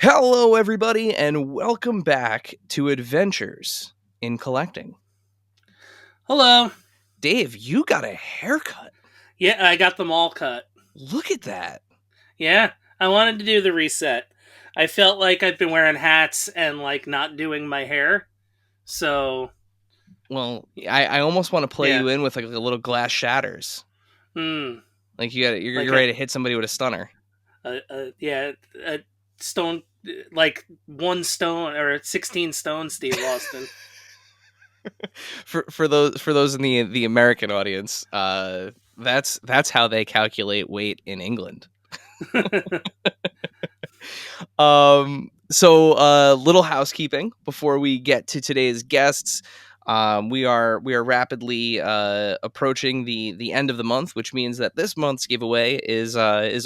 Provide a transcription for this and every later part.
Hello, everybody, and welcome back to Adventures in Collecting. Hello. Dave, you got a haircut. Yeah, I got them all cut. Look at that. Yeah, I wanted to do the reset. I felt like I've been wearing hats and not doing my hair. So, Well, I almost want to play yeah. you in with like a little glass shatters. Like you're ready to hit somebody with a stunner. A stone, like 1 stone or 16 stone, Steve Austin. for those in the American audience, that's how they calculate weight in England. So little housekeeping before we get to today's guests. We are rapidly approaching the end of the month, which means that this month's giveaway is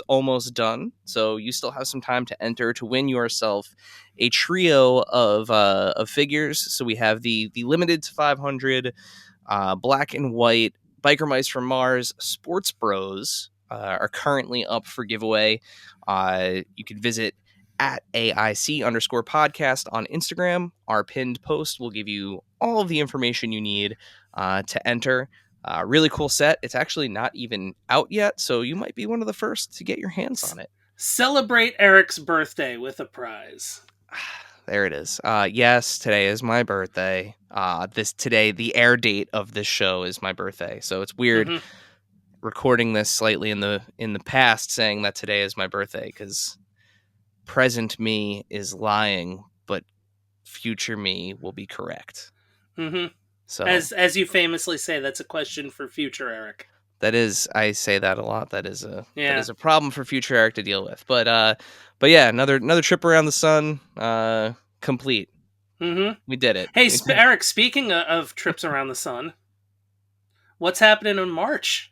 almost done. So you still have some time to enter to win yourself a trio of figures. So we have the limited to 500 black and white Biker Mice from Mars Sports Bros are currently up for giveaway. You can visit at AIC_podcast on Instagram. Our pinned post will give you all of the information you need to enter. Really cool set. It's actually not even out yet, so you might be one of the first to get your hands on it. Celebrate Eric's birthday with a prize. There it is. Yes, today is my birthday. The air date of this show is my birthday, so it's weird recording this slightly in the past, saying that today is my birthday, because present me is lying, but future me will be correct. So, as you famously say, that's a question for future Eric. That is, I say that a lot. That is a problem for future Eric to deal with. But yeah, another trip around the sun, complete. We did it. Hey, Eric, speaking of trips around the sun, what's happening in March?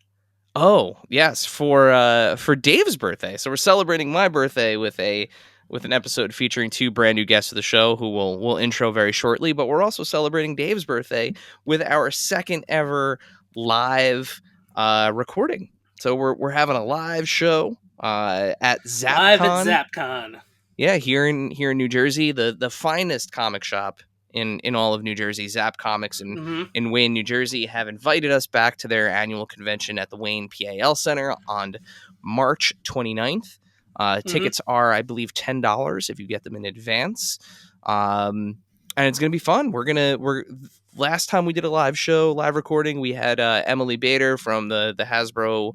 Oh, yes, for Dave's birthday. So we're celebrating my birthday with an episode featuring 2 brand new guests of the show who we'll intro very shortly, but we're also celebrating Dave's birthday with our second ever live recording. So we're having a live show at ZapCon. Live at ZapCon. Yeah, here in New Jersey, the finest comic shop in all of New Jersey, Zap Comics in Wayne, New Jersey, have invited us back to their annual convention at the Wayne PAL Center on March 29th. Tickets are, I believe, $10 if you get them in advance. And it's going to be fun. Last time we did a live recording, we had Emily Bader from the Hasbro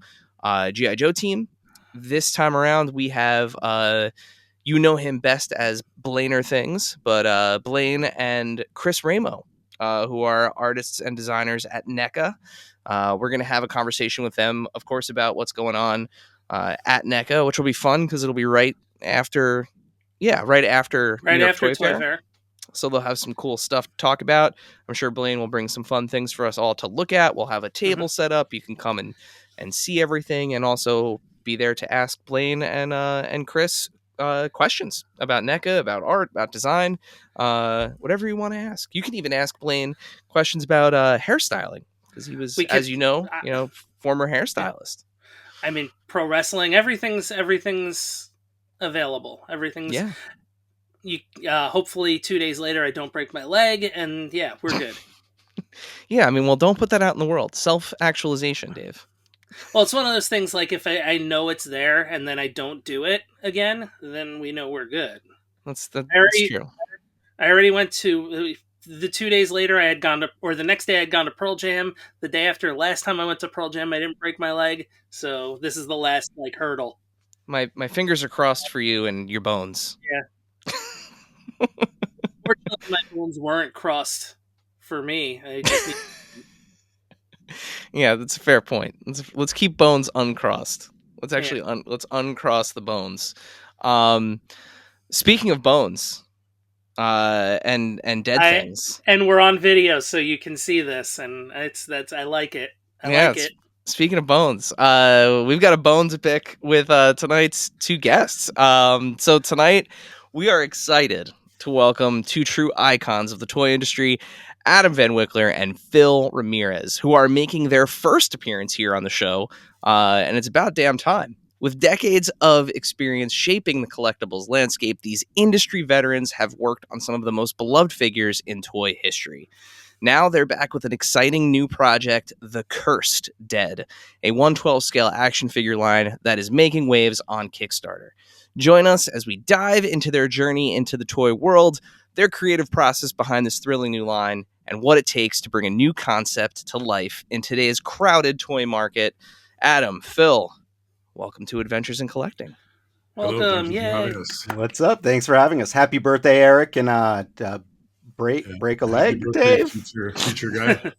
G.I. Joe team. This time around, we have you know him best as Blainer Things, but Blaine and Chris Ramo, who are artists and designers at NECA. We're going to have a conversation with them, of course, about what's going on at NECA, which will be fun because it'll be right after Toy Fair. So they'll have some cool stuff to talk about. I'm sure Blaine will bring some fun things for us all to look at. We'll have a table set up. You can come and see everything, and also be there to ask Blaine and Chris questions about NECA, about art, about design, whatever you want to ask. You can even ask Blaine questions about hairstyling, because he was, as you know, former hairstylist. I mean, pro wrestling, everything's available. Everything's you. Hopefully, 2 days later, I don't break my leg, and we're good. Yeah, I mean, well, don't put that out in the world. Self-actualization, Dave. Well, it's one of those things, like, if I know it's there and then I don't do it again, then we know we're good. That's true. I already went to the 2 days later. The next day I had gone to Pearl Jam. The day after last time I went to Pearl Jam, I didn't break my leg. So this is the last hurdle. My fingers are crossed for you and your bones. Yeah. Fortunately, my bones weren't crossed for me. I just Yeah, that's a fair point. Let's keep bones uncrossed. Let's actually let's uncross the bones. Speaking of bones, and dead things, and we're on video, so you can see this, and I like it. I like it. Speaking of bones, we've got a bone to pick with tonight's 2 guests. So tonight we are excited to welcome 2 true icons of the toy industry, Adam Van Wickler and Phil Ramirez, who are making their first appearance here on the show, and it's about damn time. With decades of experience shaping the collectibles landscape, these industry veterans have worked on some of the most beloved figures in toy history. Now they're back with an exciting new project, The Cursed Dead, a 1/12 scale action figure line that is making waves on Kickstarter. Join us as we dive into their journey into the toy world, their creative process behind this thrilling new line, and what it takes to bring a new concept to life in today's crowded toy market. Adam, Phil, welcome to Adventures in Collecting. Welcome. Hello, thank you for Yay. having us. What's up? Thanks for having us. Happy birthday, Eric, and break a leg, Happy birthday, Dave. future guy.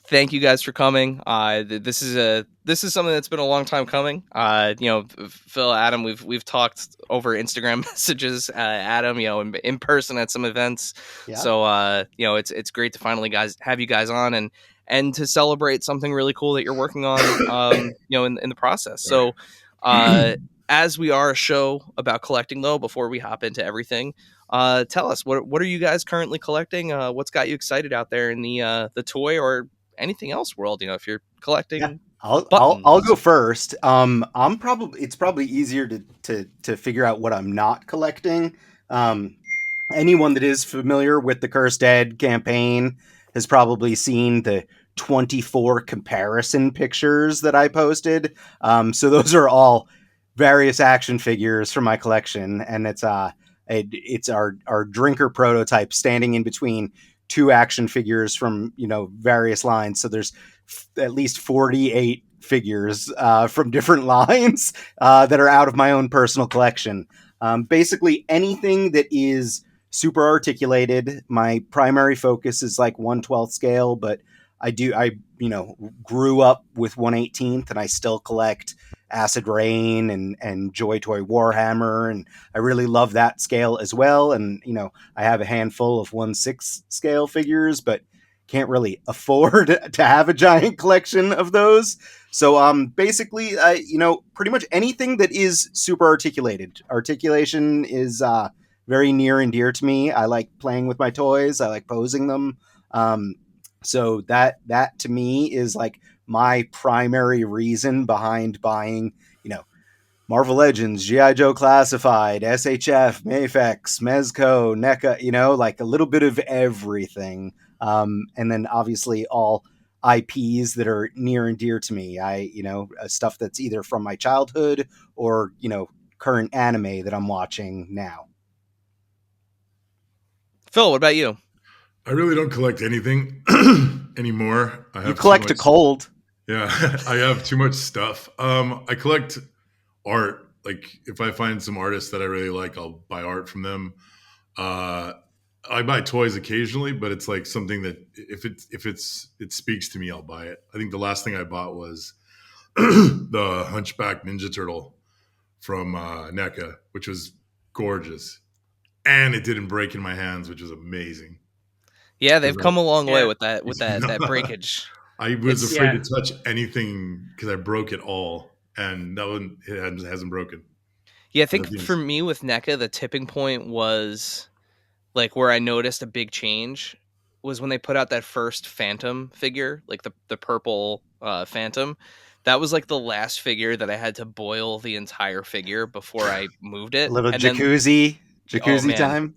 Thank you guys for coming. This is something that's been a long time coming. Phil, Adam, we've talked over Instagram messages. Adam, in person at some events. Yeah. So it's great to finally have you guys on and to celebrate something really cool that you're working on. In the process. So, as we are a show about collecting, though, before we hop into everything, tell us what are you guys currently collecting? What's got you excited out there in the toy or anything else world? If you're collecting, yeah. I'll go first. It's probably easier to figure out what I'm not collecting. Anyone that is familiar with the Cursed Dead campaign has probably seen the 24 comparison pictures that I posted. So those are all various action figures from my collection, and it's our drinker prototype standing in between two action figures from various lines. So there's at least 48 figures from different lines that are out of my own personal collection. Basically anything that is super articulated. My primary focus is like 1/12 scale, but I grew up with 1/18th, and I still collect Acid Rain and Joy Toy Warhammer, and I really love that scale as well. And I have a handful of 1/6 scale figures, but can't really afford to have a giant collection of those. So basically, pretty much anything that is super articulated. Articulation is very near and dear to me. I like playing with my toys. I like posing them. So that to me is like my primary reason behind buying, Marvel Legends, G.I. Joe Classified, SHF, Mafex, Mezco, NECA, like a little bit of everything. And then obviously all IPs that are near and dear to me. Stuff that's either from my childhood or, current anime that I'm watching now. Phil, what about you? I really don't collect anything anymore. You collect a cold. Yeah, I have too much stuff. I collect art. Like if I find some artists that I really like, I'll buy art from them. I buy toys occasionally, but it's like something that if it speaks to me, I'll buy it. I think the last thing I bought was the Hunchback Ninja Turtle from NECA, which was gorgeous, and it didn't break in my hands, which was amazing. Yeah, they've come a long way with that breakage. I was afraid to touch anything because I broke it all, and that one hasn't broken. Yeah, I think for me with NECA, the tipping point was like where I noticed a big change was when they put out that first Phantom figure, like the purple Phantom. That was like the last figure that I had to boil the entire figure before I moved it. A little jacuzzi time.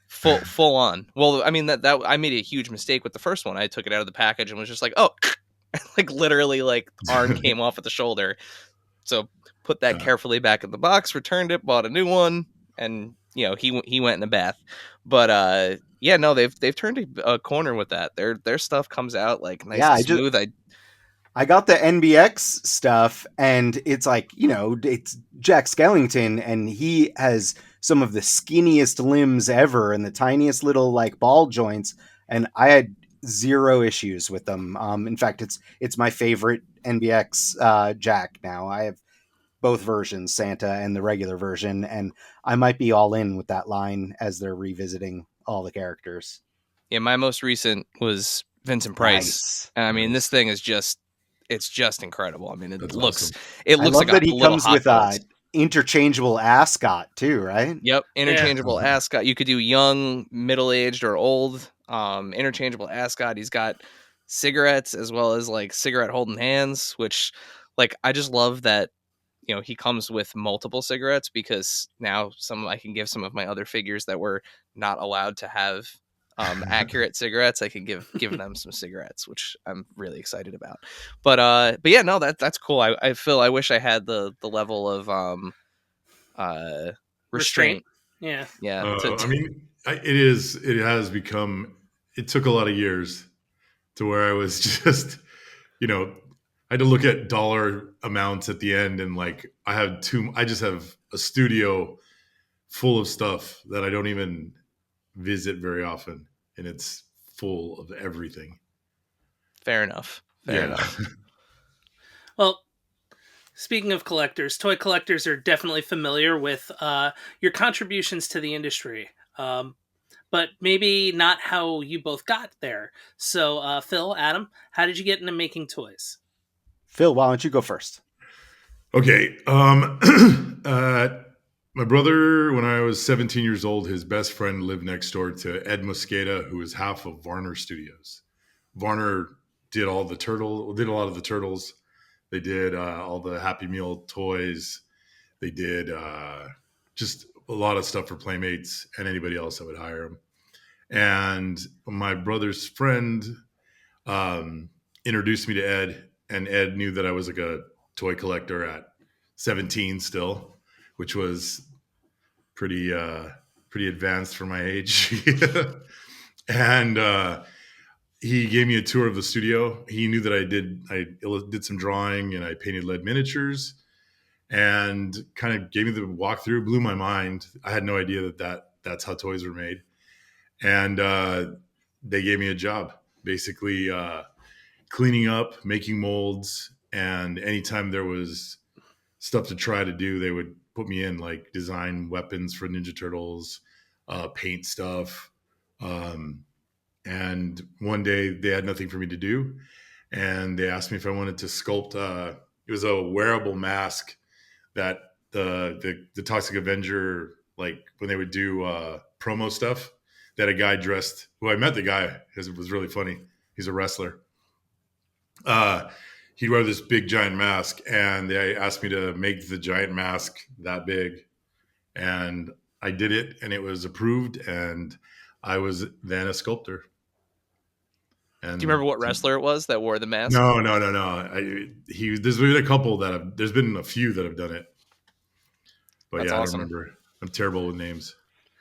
Full on. Well, I mean that I made a huge mistake with the first one. I took it out of the package and was just like, oh, like literally like arm came off at the shoulder. So put that carefully back in the box, returned it, bought a new one, and he went in the bath. But they've turned a corner with that. Their stuff comes out like nice and smooth. I got the NBX stuff, and it's like, it's Jack Skellington, and he has some of the skinniest limbs ever and the tiniest little like ball joints, and I had zero issues with them. In fact, it's my favorite NBX Jack now. I have both versions, Santa and the regular version, and I might be all in with that line as they're revisiting all the characters. Yeah, my most recent was Vincent Price. Nice. I mean, this thing is just incredible. I mean, it looks like that he comes with interchangeable ascot too, right? Yep, interchangeable ascot. You could do young, middle-aged, or old. Interchangeable ascot. He's got cigarettes as well as like cigarette holding hands, which like I just love that, you know, he comes with multiple cigarettes, because now I can give some of my other figures that were not allowed to have accurate cigarettes. I can give them some cigarettes, which I'm really excited about. But yeah, no, that's cool. I feel I wish I had the level of restraint. Yeah. Yeah. I mean, it has become, it took a lot of years to where I was just, you know, I had to look at dollar amounts at the end, and like I just have a studio full of stuff that I don't even visit very often, and it's full of everything. Fair enough. Fair enough. Well, speaking of collectors, toy collectors are definitely familiar with your contributions to the industry, but maybe not how you both got there. So, Phil, Adam, how did you get into making toys? Phil, why don't you go first? Okay. My brother, when I was 17 years old, his best friend lived next door to Ed Mosqueda, who was half of Varner Studios. Varner did a lot of the Turtles. They did all the Happy Meal toys. They did just a lot of stuff for Playmates and anybody else that would hire them. And my brother's friend introduced me to Ed, and Ed knew that I was like a toy collector at 17 still, which was pretty advanced for my age. And he gave me a tour of the studio. He knew that I did some drawing, and I painted lead miniatures, and kind of gave me the walkthrough. Blew my mind. I had no idea that's how toys were made. And they gave me a job, basically cleaning up, making molds, and anytime there was stuff to try to do, they would put me in, like design weapons for Ninja Turtles, paint stuff. And one day they had nothing for me to do, and they asked me if I wanted to sculpt. It was a wearable mask that the Toxic Avenger, like when they would do promo stuff, that a guy dressed. Well, I met the guy because it was really funny. He's a wrestler. He'd wear this big giant mask, and they asked me to make the giant mask that big, and I did it, and it was approved, and I was then a sculptor. And do you remember what wrestler it was that wore the mask? No. There's been a couple there's been a few that have done it, but That's yeah, awesome. I don't remember. I'm terrible with names.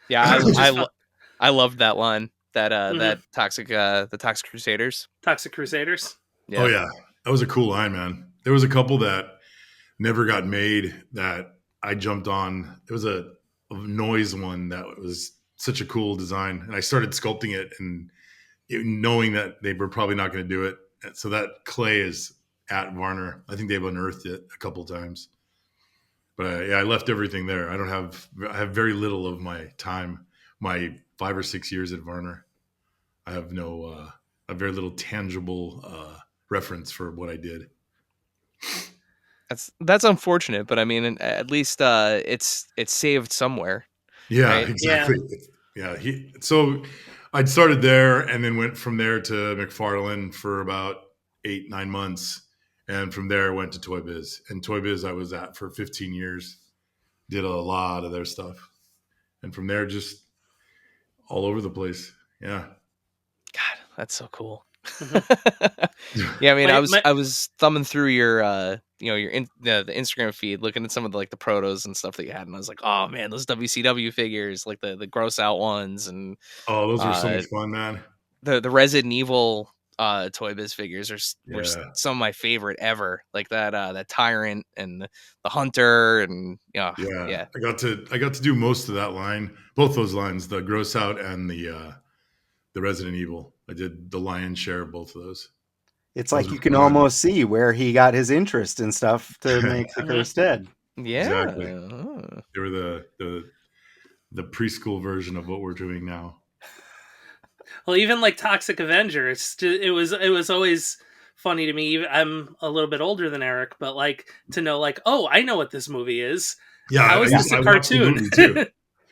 Yeah, I loved that line. That Toxic Crusaders. Toxic Crusaders. Yeah. Oh yeah, that was a cool line, man. There was a couple that never got made that I jumped on. It was a noise one that was such a cool design, and I started sculpting it, and knowing that they were probably not going to do it. So that clay is at Varner. I think they've unearthed it a couple times, but I left everything there. I have very little of my time, my 5 or 6 years at Varner. I have a very little tangible reference for what I did. That's unfortunate, but I mean, at least it's saved somewhere. Yeah, right? exactly. Yeah. So I'd started there, and then went from there to McFarlane for about 8-9 months. And from there I went to Toy Biz. And Toy Biz I was at for 15 years. Did a lot of their stuff. And from there, just all over the place. Yeah. God, that's so cool. Yeah, I mean, I was thumbing through your the Instagram feed, looking at some of the protos and stuff that you had, and I was like, oh man, those WCW figures, like the gross out ones, and those were so much fun, man. The Resident Evil Toy Biz figures were some of my favorite ever, like that Tyrant and the Hunter, and yeah. I got to do most of that line, both those lines, the gross out and the Resident Evil. I did the lion's share of both of those. It's like you can almost see where he got his interest and stuff to make the Cursed Dead. Yeah, exactly. They were the preschool version of what we're doing now. Well, even like Toxic Avenger, it was always funny to me. I'm a little bit older than Eric, but like to know, like, oh, I know what this movie is. Yeah, how is this a cartoon? The movie too.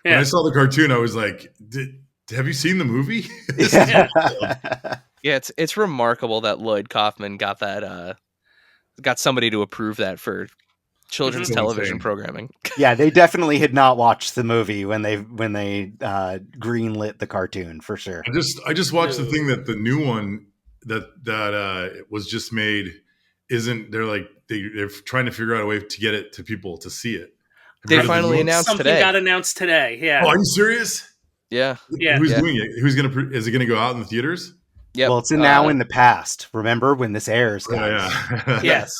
Yeah. When I saw the cartoon, I was like, have you seen the movie? Yeah, it's remarkable that Lloyd Kaufman got that got somebody to approve that for children's Mhm. television Insane. programming. Yeah, they definitely had not watched the movie when they greenlit the cartoon for sure. I just watched the No. thing that the new one that was just made isn't. They're trying to figure out a way to get it to people to see it. Have They you heard of the new finally one? announced Something today. got announced today. Oh, Yeah. are you serious? Yeah. Yeah. Who's Yeah. doing it? Who's gonna? Is it gonna go out in the theaters? Yep. Well, it's now in the past. Remember when this airs, Yeah, guys? yeah. Yes.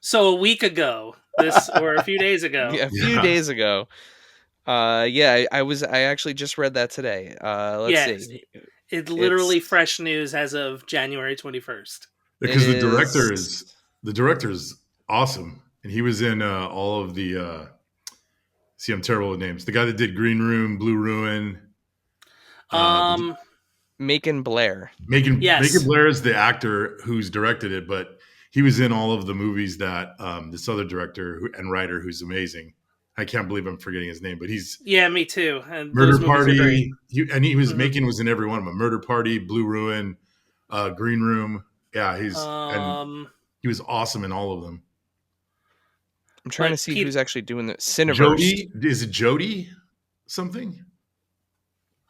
So a week ago, or a few days ago. Yeah, a few days ago. I actually just read that today. Let's see. It's literally It's- fresh news as of January 21st. Because It the director is awesome, and he was in all of the. See, I'm terrible with names. The guy that did Green Room, Blue Ruin. Macon Blair. Macon Yes. Blair is the actor who's directed it, but he was in all of the movies that this other director and writer who's amazing. I can't believe I'm forgetting his name, but he's Yeah, me too. And Murder those movies are great. Party. He was Mhm. Macon was in every one of them. Murder Party, Blue Ruin, Green Room. Yeah, and he was awesome in all of them. I'm trying to But see who's actually doing the Cineverse. Jody, is it Jody something?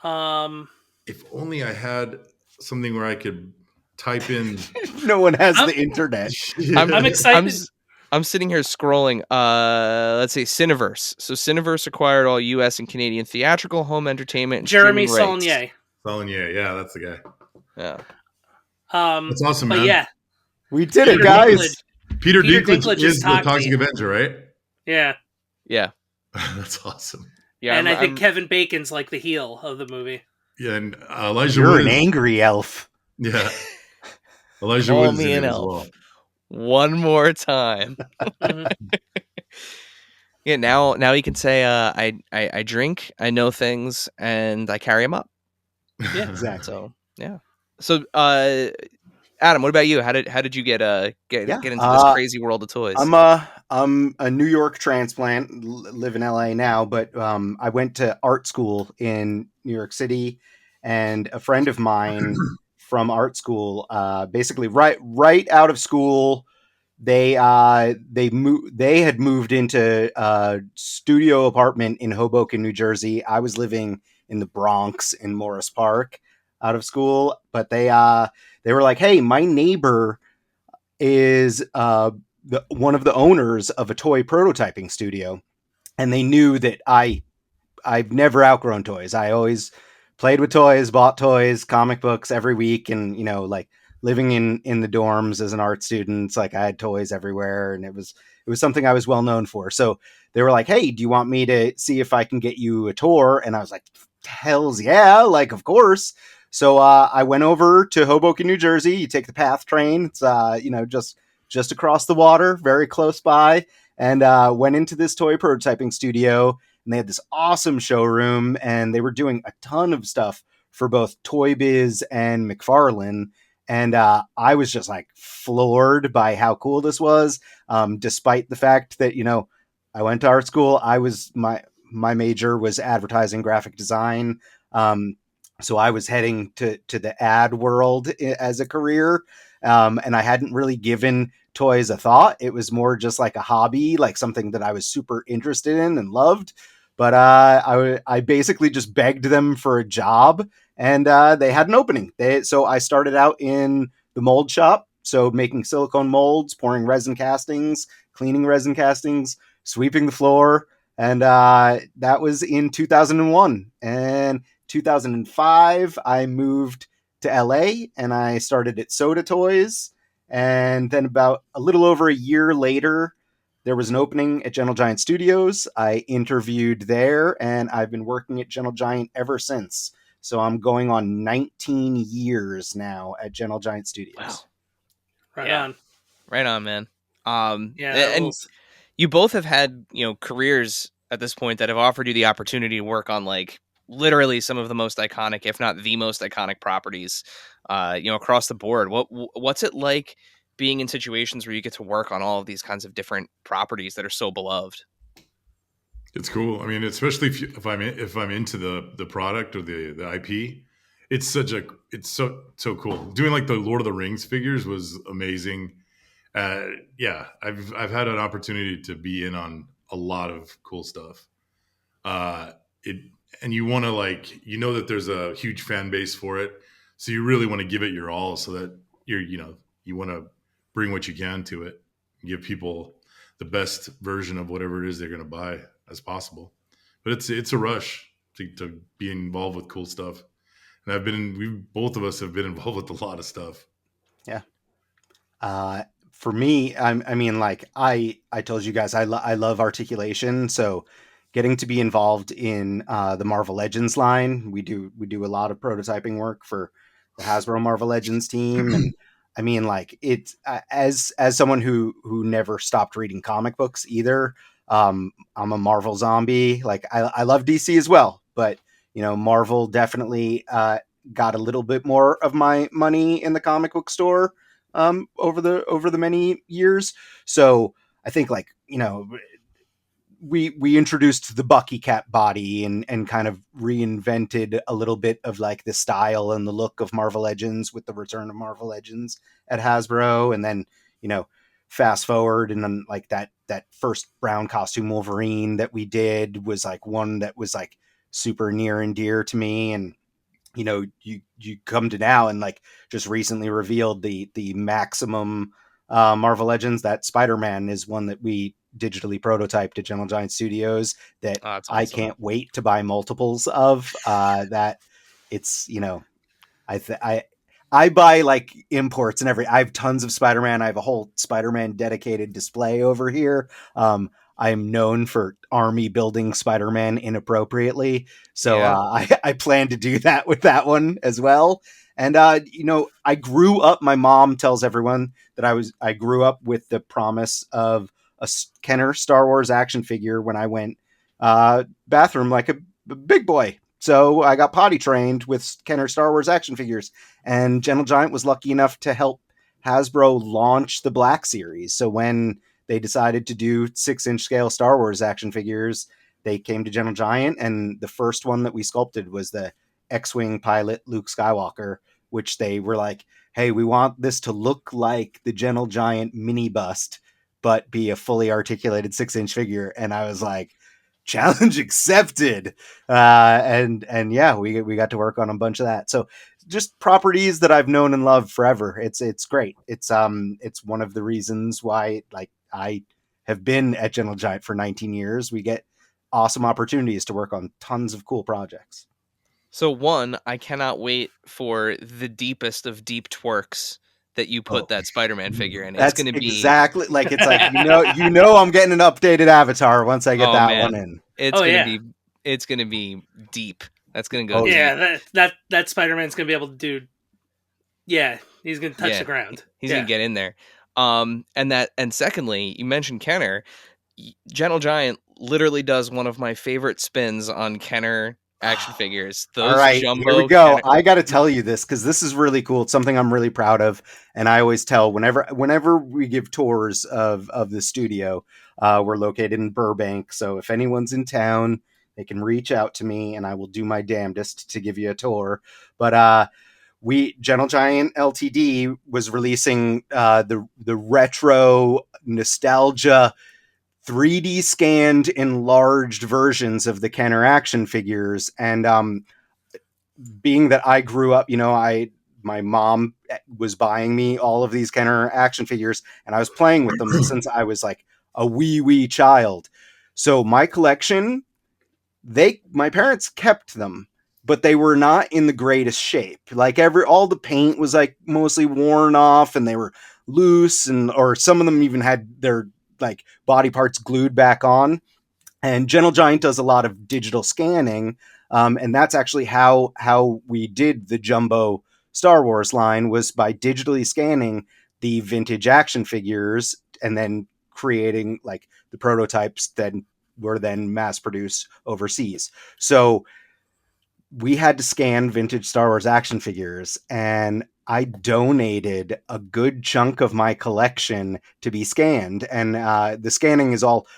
If only I had something where I could type in. No one has the internet. I'm excited. I'm sitting here scrolling. Let's see, Cineverse. So Cineverse acquired all U.S. and Canadian theatrical, home entertainment, and Jeremy streaming rights. Saulnier. Saulnier, yeah, that's the guy. Yeah. That's awesome, But man. yeah, We did it, Peter guys. Dinklage. Peter Peter Dinklage Dinklage is is the Toxie. Toxic Avenger, right? Yeah. Yeah. That's awesome. Yeah. And I think Kevin Bacon's like the heel of the movie. Yeah, and Elijah You're Wood an is, angry elf. yeah. Elijah Call Wood is me in an it as elf. well. one more time. Mhm. Yeah. Now you can say, I drink, I know things, and I carry them up. Yeah. Exactly. So yeah. So Adam, what about you? How did you get into this crazy world of toys? I'm a New York transplant, live in LA now, but I went to art school in New York City, and a friend of mine from art school, basically right out of school, they had moved into a studio apartment in Hoboken, New Jersey. I was living in the Bronx in Morris Park out of school, but they were like, "Hey, my neighbor is one of the owners of a toy prototyping studio," and they knew that I've never outgrown toys. I always played with toys, bought toys, comic books every week, and like living in the dorms as an art student, it's like I had toys everywhere, and it was something I was well known for. So they were like, "Hey, do you want me to see if I can get you a tour?" And I was like, "Hell's yeah, like of course." So I went over to Hoboken, New Jersey. You take the PATH train. It's just across the water, very close by, and went into this toy prototyping studio. And they had this awesome showroom, and they were doing a ton of stuff for both Toy Biz and McFarlane. And I was just like floored by how cool this was, despite the fact that I went to art school. I was my major was advertising, graphic design. So I was heading to the ad world as a career, and I hadn't really given toys a thought. It was more just like a hobby, like something that I was super interested in and loved. But I basically just begged them for a job, and they had an opening. So I started out in the mold shop, so making silicone molds, pouring resin castings, cleaning resin castings, sweeping the floor, and that was in 2001. And 2005, I moved to LA and I started at Soda Toys. And then about a little over a year later, there was an opening at Gentle Giant Studios. I interviewed there, and I've been working at Gentle Giant ever since. So I'm going on 19 years now at Gentle Giant Studios. Wow. Right Yeah. on. Right on, man. Yeah. that And rules. you both have had careers at this point that have offered you the opportunity to work on like literally some of the most iconic, if not the most iconic properties, across the board. What's it like being in situations where you get to work on all of these kinds of different properties that are so beloved? It's cool. I mean, especially if I'm into the product or the IP, it's so cool. Doing like the Lord of the Rings figures was amazing. Yeah, I've had an opportunity to be in on a lot of cool stuff. It and you want to that there's a huge fan base for it, so you really want to give it your all, so that you want to bring what you can to it, give people the best version of whatever it is they're going to buy as possible. But it's a rush to be involved with cool stuff, and we both of us have been involved with a lot of stuff. Yeah. For me, I mean, like I told you guys, I love articulation. So getting to be involved in the Marvel Legends line, we do a lot of prototyping work for the Hasbro Marvel Legends team, and I mean, like it's as someone who never stopped reading comic books either. I'm a Marvel zombie. Like I love DC as well, but Marvel definitely got a little bit more of my money in the comic book store over the many years. So I think we introduced the Bucky Cat body and kind of reinvented a little bit of like the style and the look of Marvel Legends with the return of Marvel Legends at Hasbro. And then, fast forward and then like that first brown costume Wolverine that we did was like one that was like super near and dear to me. And you come to now and like just recently revealed the maximum Marvel Legends. That Spider-Man is one that we digitally prototyped at Gentle Giant Studios that That's awesome. I can't wait to buy multiples of. That it's I buy like imports and I have tons of Spider-Man. I have a whole Spider-Man dedicated display over here. I'm known for army building Spider-Man inappropriately. So I plan to do that with that one as well. And, I grew up, my mom tells everyone that I grew up with the promise of a Kenner Star Wars action figure when I went bathroom like a big boy. So I got potty trained with Kenner Star Wars action figures. And Gentle Giant was lucky enough to help Hasbro launch the Black Series. So when they decided to do 6-inch scale Star Wars action figures, they came to Gentle Giant, and the first one that we sculpted was the X-Wing pilot Luke Skywalker, which they were like, hey, we want this to look like the Gentle Giant mini bust, but be a fully articulated 6-inch figure. And I was like, challenge accepted. And yeah, we got to work on a bunch of that. So just properties that I've known and loved forever. It's great. It's one of the reasons why like I have been at Gentle Giant for 19 years. We get awesome opportunities to work on tons of cool projects. So one, I cannot wait for the deepest of deep twerks that you put that Spider-Man figure in. That's it's going to be exactly like it's like I'm getting an updated avatar once I get one in. It's going to be deep. That's going to go. Yeah, that Spider-Man's going to be able to do. Yeah, he's going to touch the ground. He's going to get in there. And secondly, you mentioned Kenner. Gentle Giant literally does one of my favorite spins on Kenner action figures. Those all right, jumbo here we go. Kenner... I got to tell you this because this is really cool. It's something I'm really proud of, and I always tell whenever we give tours of the studio. We're located in Burbank, so if anyone's in town, they can reach out to me, and I will do my damnedest to give you a tour. But Gentle Giant Ltd was releasing the retro nostalgia 3D scanned enlarged versions of the Kenner action figures. And being that I grew up, my mom was buying me all of these Kenner action figures, and I was playing with them since I was like a wee child. So my collection, my parents kept them, but they were not in the greatest shape. Like all the paint was like mostly worn off, and they were loose, or some of them even had their like body parts glued back on. And Gentle Giant does a lot of digital scanning, and that's actually how we did the jumbo Star Wars line, was by digitally scanning the vintage action figures and then creating like the prototypes that were then mass produced overseas. So we had to scan vintage Star Wars action figures, and I donated a good chunk of my collection to be scanned. And the scanning is all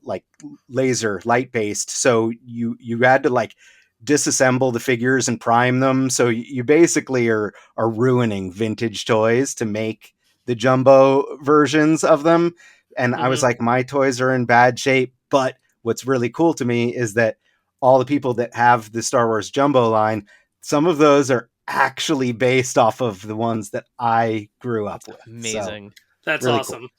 like laser light based. So you had to like disassemble the figures and prime them. So you basically are ruining vintage toys to make the jumbo versions of them. And I was like, my toys are in bad shape. But what's really cool to me is that all the people that have the Star Wars jumbo line, some of those are actually based off of the ones that I grew up with. Amazing. So, That's really awesome. Cool.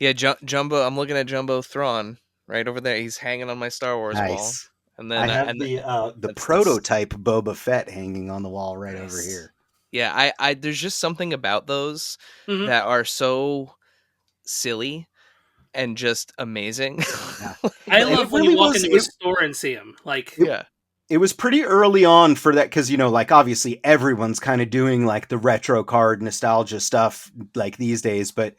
Yeah, Jumbo. I'm looking at Jumbo Thrawn right over there. He's hanging on my Star Wars wall. And then I have the prototype Boba Fett hanging on the wall right over here. Yeah, I there's just something about those that are so silly and just amazing. Yeah. I love when you walk into a store and see them. Like, it was pretty early on for that because, you know, like obviously everyone's kind of doing like the retro card nostalgia stuff like these days, but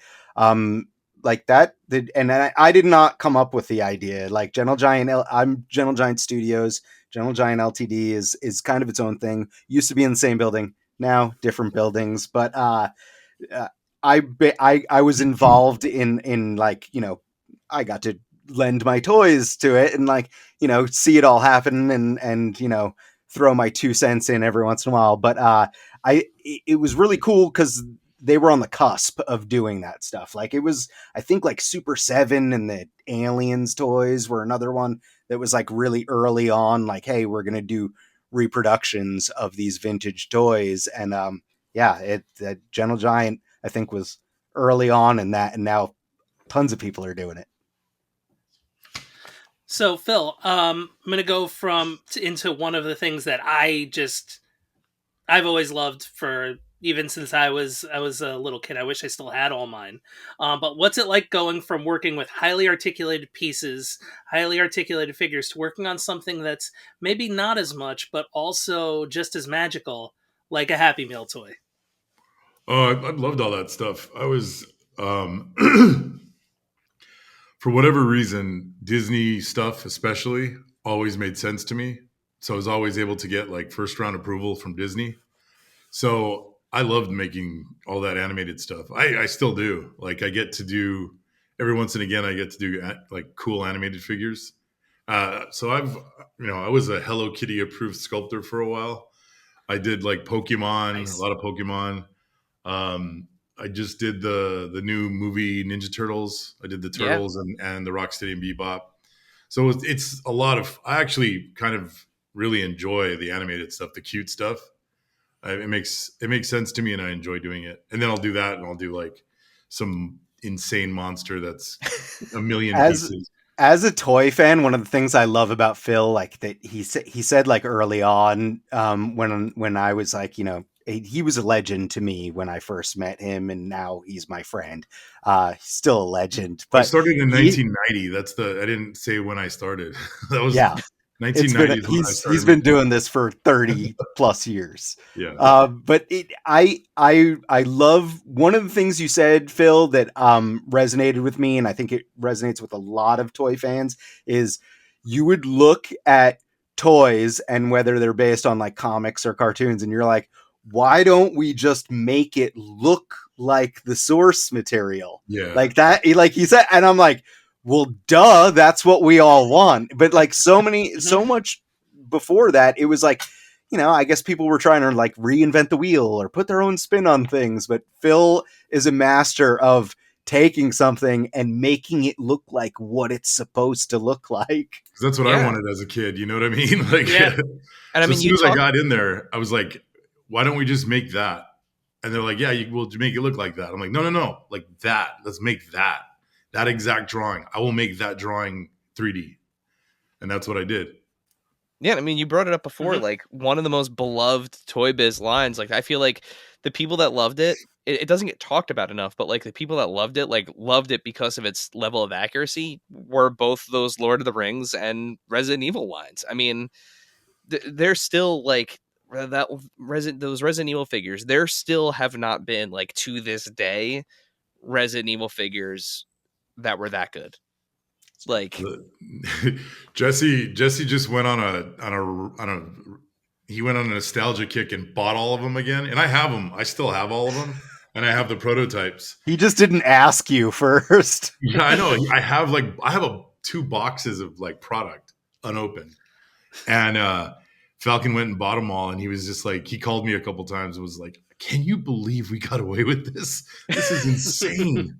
like that and I did not come up with the idea. Like Gentle Giant, I'm Gentle Giant Studios. Gentle Giant Ltd is kind of its own thing. Used to be in the same building, now different buildings, but I was involved in like, you know, I got to lend my toys to it and like, you know, see it all happen and you know, throw my 2 cents in every once in a while. But it was really cool because they were on the cusp of doing that stuff. Like it was, I think like Super 7 and the Aliens toys were another one that was like really early on, like, hey, we're gonna do reproductions of these vintage toys. And Gentle Giant I think was early on in that, and now tons of people are doing it. So Phil, I'm gonna go into one of the things that I've always loved for even since I was a little kid. I wish I still had all mine. But what's it like going from working with highly articulated pieces, highly articulated figures, to working on something that's maybe not as much, but also just as magical, like a Happy Meal toy? Oh, I loved all that stuff. I was, for whatever reason, Disney stuff especially always made sense to me. So I was always able to get like first round approval from Disney. So I loved making all that animated stuff. I still do. Like I get to do every once and again, I get to do like cool animated figures. So I was a Hello Kitty approved sculptor for a while. I did like Pokemon, a lot of Pokemon. I just did the new movie Ninja Turtles. I did the Turtles and the Rocksteady and Bebop. So it's a lot of. I actually kind of really enjoy the animated stuff, the cute stuff. It makes sense to me, and I enjoy doing it. And then I'll do that, and I'll do like some insane monster that's a million pieces. As a toy fan, one of the things I love about Phil, like that he said like early on, when I was like, you know, he was a legend to me when I first met him, and now he's my friend. He's still a legend. But I started in 1990. I didn't say when I started. That was 1990. He's been doing this for 30 plus years. Yeah. But I love one of the things you said, Phil, that resonated with me, and I think it resonates with a lot of toy fans, is you would look at toys and whether they're based on like comics or cartoons, and you're like, why don't we just make it look like the source material? Yeah. Like that, like he said, and I'm like, well, duh, that's what we all want. But like so much before that, it was like, you know, I guess people were trying to like reinvent the wheel or put their own spin on things. But Phil is a master of taking something and making it look like what it's supposed to look like. That's what I wanted as a kid. You know what I mean? Like, and I mean, as soon as I got in there, I was like, why don't we just make that? And they're like, yeah, we'll make it look like that. I'm like, no, like that. Let's make that exact drawing. I will make that drawing 3D. And that's what I did. Yeah, I mean, you brought it up before, like one of the most beloved Toy Biz lines. Like, I feel like the people that loved it, it doesn't get talked about enough, but like the people that loved it because of its level of accuracy were both those Lord of the Rings and Resident Evil lines. I mean, they're still like those Resident Evil figures. There still have not been, like, to this day, Resident Evil figures that were that good. Like Jesse just went on he went on a nostalgia kick and bought all of them again, and I have them. I still have all of them, and I have the prototypes. He just didn't ask you first. Yeah, I know. I have 2 boxes of like product unopened, and Falcon went and bought them all, and he was just like, he called me a couple times and was like, "Can you believe we got away with this? This is insane."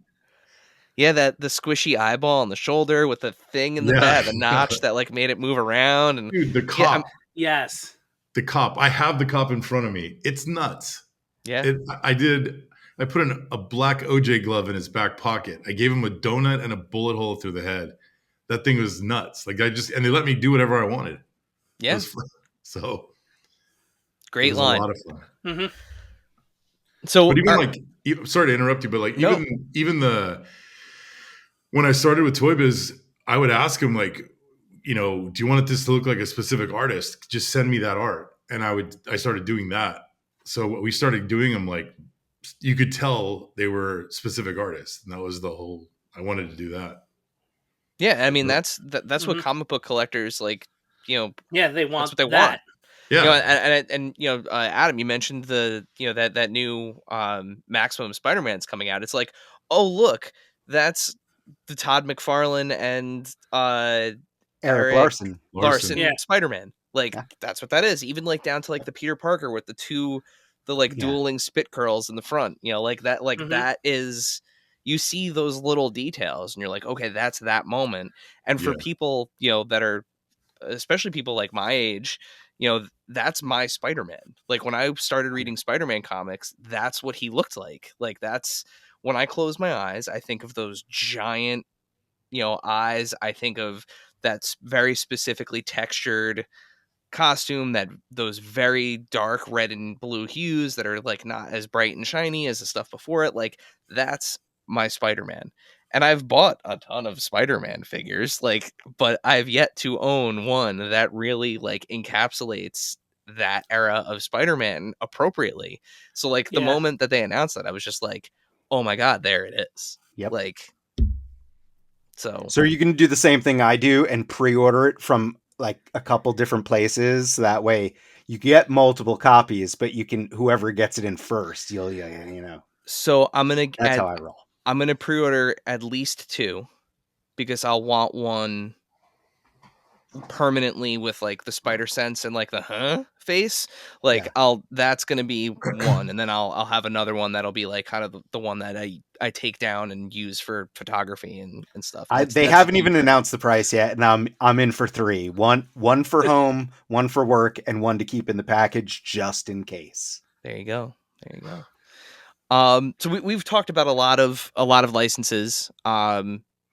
Yeah, that the squishy eyeball on the shoulder with the thing in the back, the notch that like made it move around, and dude, the cop. Yes, the cop. I have the cop in front of me. It's nuts. Yeah, I put a black OJ glove in his back pocket. I gave him a donut and a bullet hole through the head. That thing was nuts. Like and they let me do whatever I wanted. Yeah. So great it was line. a lot of fun. Mm-hmm. So, but even sorry to interrupt you, but like even when I started with Toy Biz, I would ask him like, do you want this to look like a specific artist? Just send me that art, and I started doing that. So we started doing them like you could tell they were specific artists, and that was the whole. I wanted to do that. Yeah, I mean that's what comic book collectors like. Yeah, they want that's what they that. want. Yeah, and Adam, you mentioned that new Maximum Spider-Man's coming out. It's like, oh look, that's the Todd McFarlane and Eric Larson Yeah. Spider-Man. Like that's what that is. Even like down to like the Peter Parker with the dueling spit curls in the front. Like that. Like that is. You see those little details, and you're like, okay, that's that moment. And for people that are, especially people like my age, that's my Spider-Man. Like when I started reading Spider-Man comics, that's what he looked like. Like that's when I close my eyes, I think of those giant, eyes. I think of that's very specifically textured costume, that those very dark red and blue hues that are like not as bright and shiny as the stuff before it. Like that's my Spider-Man. And I've bought a ton of Spider-Man figures, but I've yet to own one that really like encapsulates that era of Spider-Man appropriately. So like the moment that they announced that, I was just like, oh my God, there it is. Yep. Like, so you can do the same thing I do and pre-order it from like a couple different places. That way you get multiple copies, but whoever gets it in first, you'll. So that's how I roll. I'm going to pre-order at least 2 because I'll want one permanently with like the spider sense and like the face. Like that's going to be one. And then I'll have another one that'll be like kind of the one that I take down and use for photography and stuff. They haven't even announced the price yet. And I'm in for 3, one for home, one for work, and one to keep in the package just in case. There you go. So we've talked about a lot of licenses.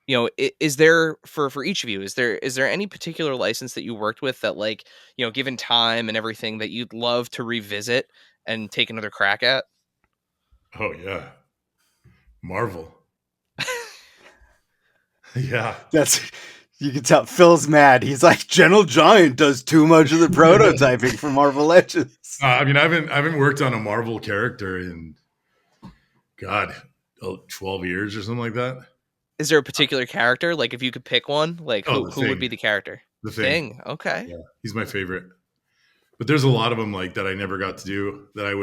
Is there for each of you, is there any particular license that you worked with that, like, given time and everything, that you'd love to revisit and take another crack at? Oh yeah, Marvel. Yeah, you can tell Phil's mad. He's like, Gentle Giant does too much of the prototyping for Marvel Legends. I mean, I haven't worked on a Marvel character in 12 years or something like that. Is there a particular character? Like, if you could pick one, like who would be the character? The Thing. Okay. Yeah, he's my favorite. But there's a lot of them like that I never got to do that I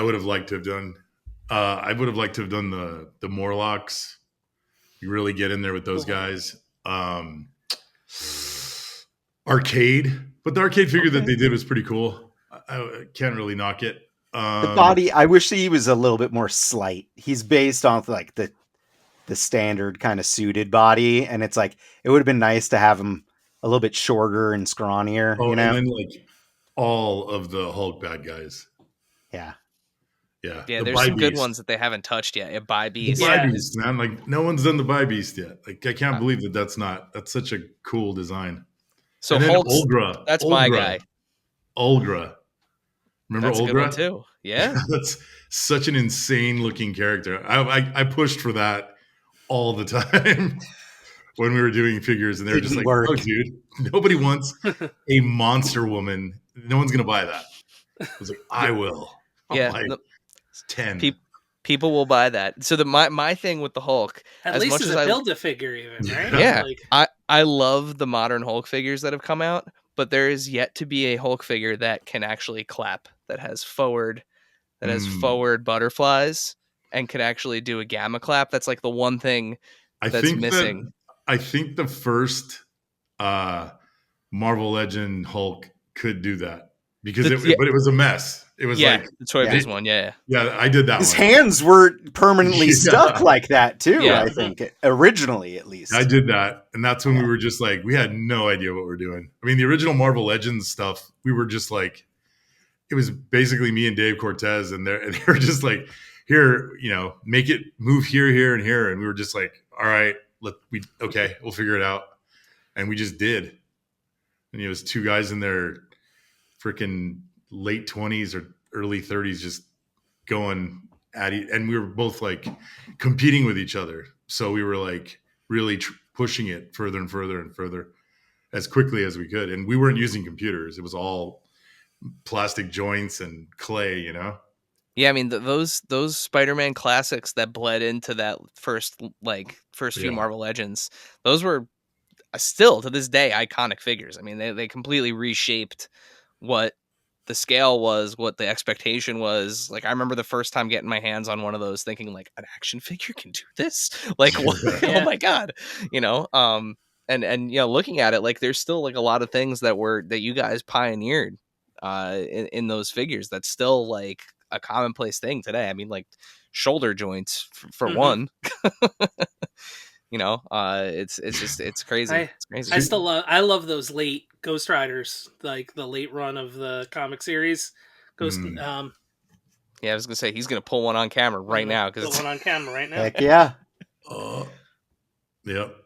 would have liked to have done. I would have liked to have done the Morlocks. You really get in there with those guys. Arcade, but the arcade figure that they did was pretty cool. I can't really knock it. The body, I wish he was a little bit more slight. He's based off like the standard kind of suited body, and it's like it would have been nice to have him a little bit shorter and scrawnier. And then like all of the Hulk bad guys. Yeah. There's some good ones that they haven't touched yet. By Beast, man. Like no one's done the By Beast yet. Like I can't believe that's such a cool design. So Hulk's, Olgra, that's my guy. Olgra. Remember that's Olgra? A good one too. Yeah. That's such an insane looking character. I pushed for that all the time when we were doing figures, and they were just like, "Oh, dude, nobody wants a monster woman. No one's gonna buy that." I was like, "I will." Yeah, like, 10 people will buy that. So my thing with the Hulk, at least as a Build-A-Figure, even, right? Yeah, I love the modern Hulk figures that have come out, but there is yet to be a Hulk figure that can actually clap, that has forward butterflies, and can actually do a gamma clap. That's like the one thing that's missing. I think the first Marvel Legend Hulk could do that because The- but it was a mess. It was like the Toy Yeah. Biz one. Yeah. yeah, I did that His one. hands were permanently Yeah. stuck like that too. Yeah. I think originally, at least. I did that, and that's when Yeah. we were just like, we had no idea what we're doing. I mean, the original Marvel Legends stuff, we were just like, it was basically me and Dave Cortez, and they were just like, here, make it move here, here, and here, and we were just like, all right, okay, we'll figure it out, and we just did. And it was two guys in their freaking late 20s or early 30s just going at it, and we were both like competing with each other. So we were like really pushing it further and further and further as quickly as we could. And we weren't using computers. It was all plastic joints and clay, Yeah, I mean those Spider-Man classics that bled into that first few Marvel Legends, those were still to this day iconic figures. I mean, they completely reshaped what the scale was, what the expectation was. Like, I remember the first time getting my hands on one of those, thinking like, an action figure can do this. Like, what? Yeah. Oh my god, and looking at it, like, there's still like a lot of things that you guys pioneered in those figures that's still like a commonplace thing today. I mean, like shoulder joints for one. It's crazy. It's crazy. I love those late Ghost Riders, like the late run of the comic series. Yeah, I was gonna say he's gonna pull one on camera right now because it's one on camera right now. Heck yeah. Yep.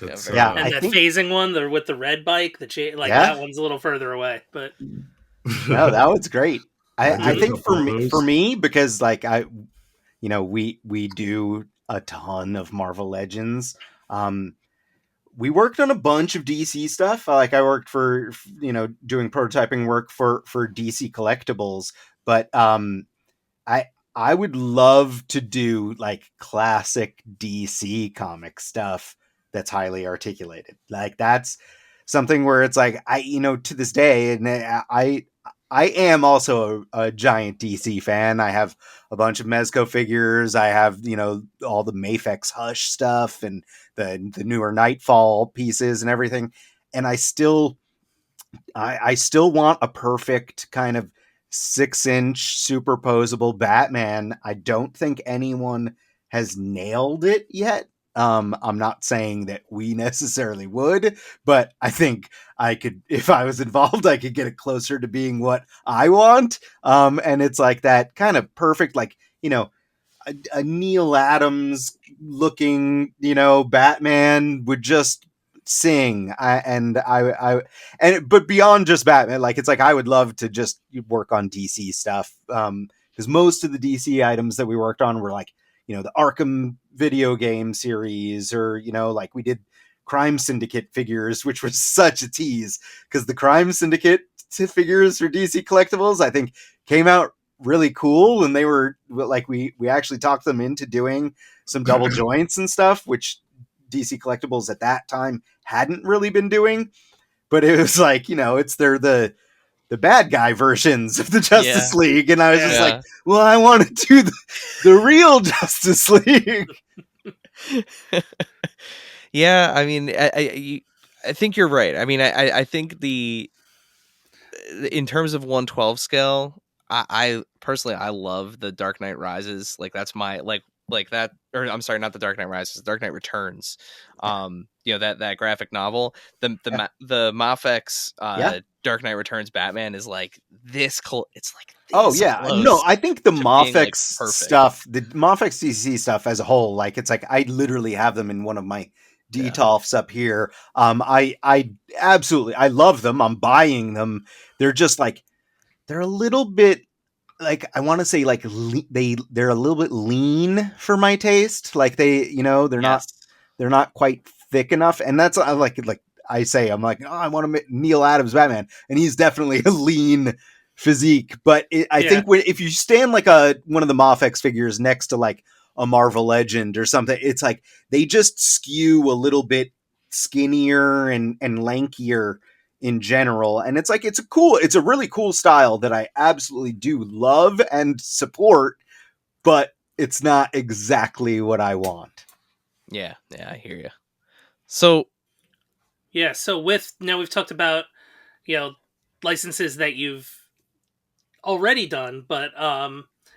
That's, and that phasing one, with the red bike, that one's a little further away, but no, that was great. I think for me, because like we do a ton of Marvel Legends. We worked on a bunch of DC stuff. Like I worked for, doing prototyping work for DC collectibles, but I would love to do like classic DC comic stuff that's highly articulated. Like that's something where it's like, to this day, and I am also a giant DC fan. I have a bunch of Mezco figures. I have, all the Mafex Hush stuff and the newer Nightfall pieces and everything. And I still want a perfect kind of 6-inch superposable Batman. I don't think anyone has nailed it yet. I'm not saying that we necessarily would, but I think I could, if I was involved, I could get it closer to being what I want. And it's like that kind of perfect, like, a Neil Adams looking, Batman would just sing. But beyond just Batman, like, it's like, I would love to just work on DC stuff. Because most of the DC items that we worked on were like, the Arkham video game series, or, like we did Crime Syndicate figures, which was such a tease because the Crime Syndicate figures for DC collectibles, I think, came out really cool. And they were like, we actually talked them into doing some double joints and stuff, which DC collectibles at that time hadn't really been doing. But it was like, they're the bad guy versions of the Justice League. And I was just like, well, I want to do the real Justice League. Yeah, I mean, I think you're right. I mean, I think in terms of 1/12 scale, I personally, I love the Dark Knight Rises. Like that's my like that, or I'm sorry, not the Dark Knight Rises, Dark Knight Returns. That graphic novel, the Mafex Dark Knight Returns Batman is like this. It's like this no, I think the Mafex stuff, the Mafex DC stuff as a whole, like it's like I literally have them in one of my Detolfs up here. I absolutely, I love them. I'm buying them. They're just like, they're a little bit like, I want to say like they're a little bit lean for my taste. Like they're not quite thick enough. And that's like I say, I'm like, I want to make Neil Adams Batman, and he's definitely a lean physique. But I think if you stand like one of the Mafex figures next to like a Marvel Legend or something, it's like they just skew a little bit skinnier and lankier in general. And it's like, it's a really cool style that I absolutely do love and support, but it's not exactly what I want. Yeah, I hear you. So now we've talked about, licenses that you've already done, but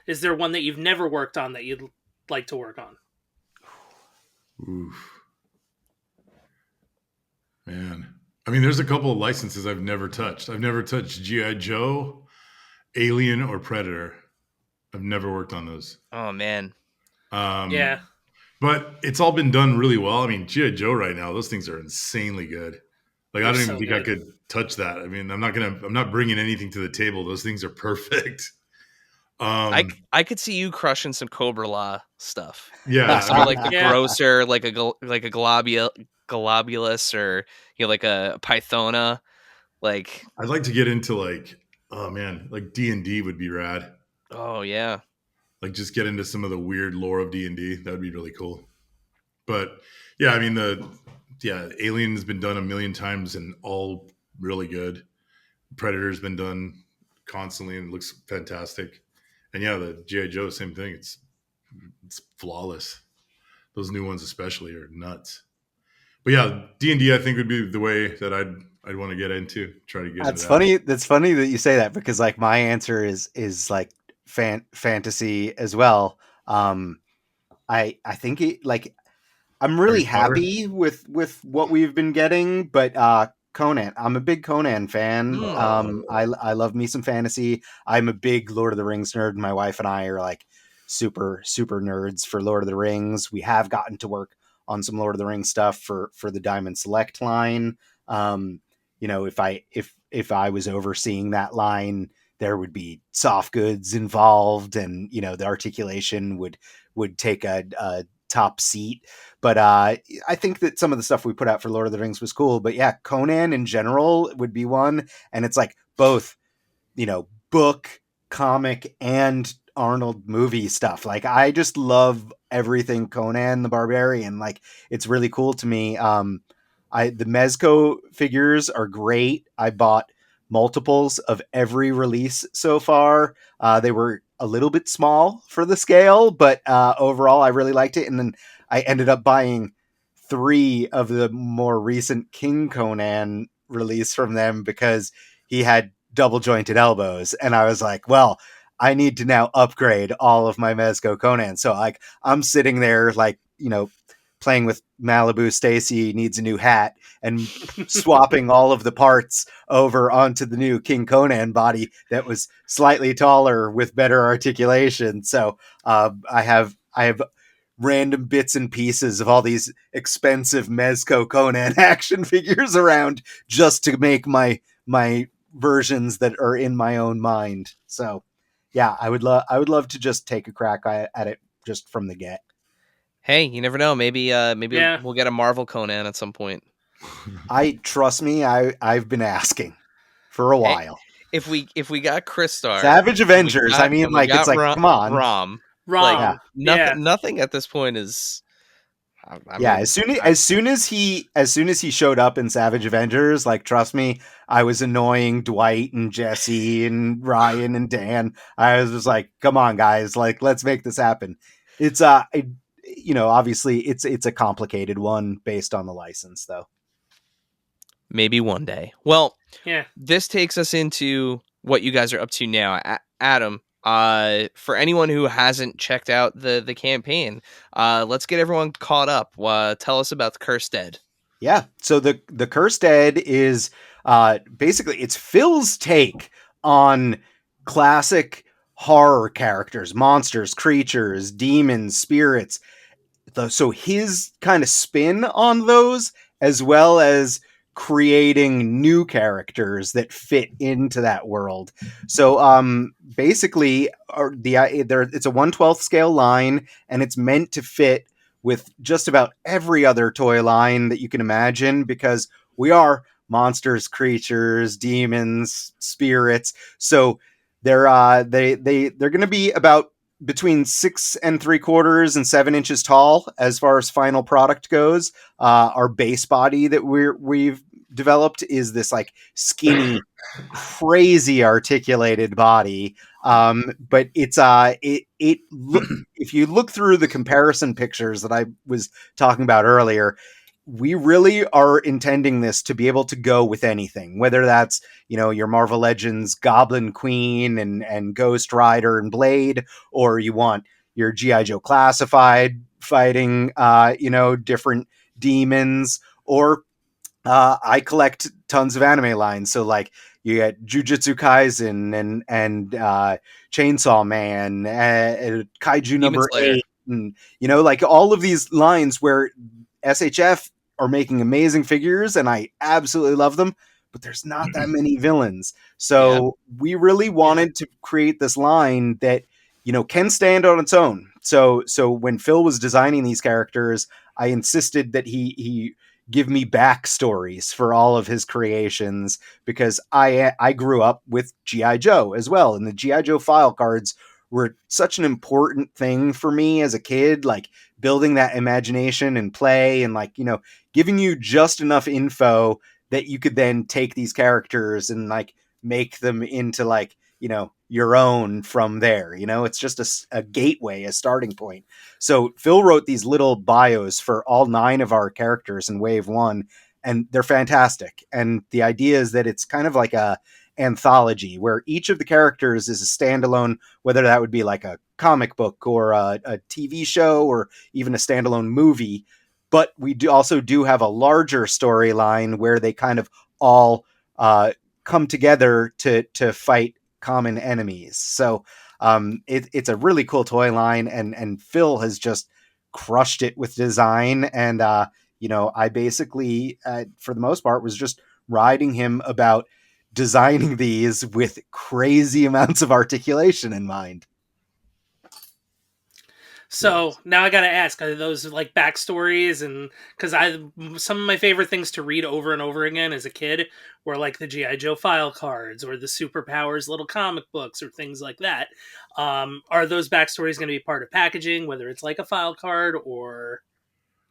is there one that you've never worked on that you'd like to work on? Oof. Man. I mean, there's a couple of licenses I've never touched. I've never touched G.I. Joe, Alien, or Predator. I've never worked on those. Oh, man. Yeah. But it's all been done really well. I mean, G.I. Joe right now, those things are insanely good. Like, I don't even think I could touch that. I mean, I'm not bringing anything to the table. Those things are perfect. I could see you crushing some Cobra Law stuff. Yeah. Like some of like the grosser, like a globulus or like a Pythona. Like, I'd like to get into like, oh man, like D&D would be rad. Oh yeah. Like just get into some of the weird lore of D&D. That would be really cool. But yeah, I mean Alien has been done a million times and all really good. Predator's been done constantly and looks fantastic. And yeah, the G.I. Joe, same thing. It's flawless. Those new ones especially are nuts. But yeah, D&D I think would be the way that I'd want to get into. Try to get. That's into funny. That's funny that you say that because like my answer is like fantasy as well. I think I'm really happy with what we've been getting, but Conan, I'm a big Conan fan. I love me some fantasy. I'm a big Lord of the Rings nerd. My wife and I are like super nerds for Lord of the Rings. We have gotten to work on some Lord of the Rings stuff for the Diamond Select line. If I was overseeing that line, there would be soft goods involved, and the articulation would take a top seat. But I think that some of the stuff we put out for Lord of the Rings was cool. But yeah, Conan in general would be one, and it's like both, book, comic, and Arnold movie stuff. Like I just love everything Conan the Barbarian. Like it's really cool to me. The Mezco figures are great. I bought multiples of every release so far. They were a little bit small for the scale, but overall I really liked it. And then I ended up buying 3 of the more recent King Conan release from them because he had double jointed elbows. And I was like, well, I need to now upgrade all of my Mezco Conan. So like I'm sitting there like, playing with Malibu Stacy needs a new hat and swapping all of the parts over onto the new King Conan body that was slightly taller with better articulation. So I have random bits and pieces of all these expensive Mezco Conan action figures around just to make my versions that are in my own mind. So yeah, I would love to just take a crack at it just from the get. Hey, you never know. Maybe we'll get a Marvel Conan at some point. Trust me, I've been asking for a while. If we got Crystar, Savage Avengers, it's like come on, Rom. Like, nothing at this point is. As soon as he showed up in Savage Avengers, like trust me, I was annoying Dwight and Jesse and Ryan and Dan. I was just like, come on, guys, like let's make this happen. It's obviously it's a complicated one based on the license, though. Maybe one day. Well, yeah. This takes us into what you guys are up to now, Adam. For anyone who hasn't checked out the campaign, let's get everyone caught up. Tell us about the Cursed Dead. Yeah, so the Cursed Dead is basically it's Phil's take on classic horror characters, monsters, creatures, demons, spirits. So his kind of spin on those, as well as creating new characters that fit into that world. So basically it's a 1/12 scale line, and it's meant to fit with just about every other toy line that you can imagine, because we are monsters, creatures, demons, spirits. So they're going to be about between 6 3/4 and 7 inches tall as far as final product goes. Our base body that we've developed is this like skinny, crazy articulated body. But it's if you look through the comparison pictures that I was talking about earlier, we really are intending this to be able to go with anything, whether that's, your Marvel Legends Goblin Queen and Ghost Rider and Blade, or you want your G.I. Joe Classified fighting, different demons, or I collect tons of anime lines. So like you get Jujutsu Kaisen and Chainsaw Man, Kaiju Demon number Slayer. 8, and like all of these lines where SHF are making amazing figures, and I absolutely love them. But there's not that many villains, so we really wanted to create this line that can stand on its own. So when Phil was designing these characters, I insisted that he give me backstories for all of his creations, because I grew up with G.I. Joe as well, and the G.I. Joe file cards were such an important thing for me as a kid, like building that imagination and play, and like giving you just enough info that you could then take these characters and like make them into like your own from there. It's just a gateway, a starting point. So Phil wrote these little bios for all 9 of our characters in Wave 1, and they're fantastic. And the idea is that it's kind of like a anthology where each of the characters is a standalone, whether that would be like a comic book or a TV show or even a standalone movie. But we also do have a larger storyline where they kind of all come together to fight common enemies. So it's a really cool toy line, and Phil has just crushed it with design. And I basically, for the most part, was just riding him about designing these with crazy amounts of articulation in mind. So now I gotta ask, are those like backstories? And because some of my favorite things to read over and over again as a kid were like the G.I. Joe file cards or the Superpowers little comic books or things like that. Are those backstories going to be part of packaging, whether it's like a file card or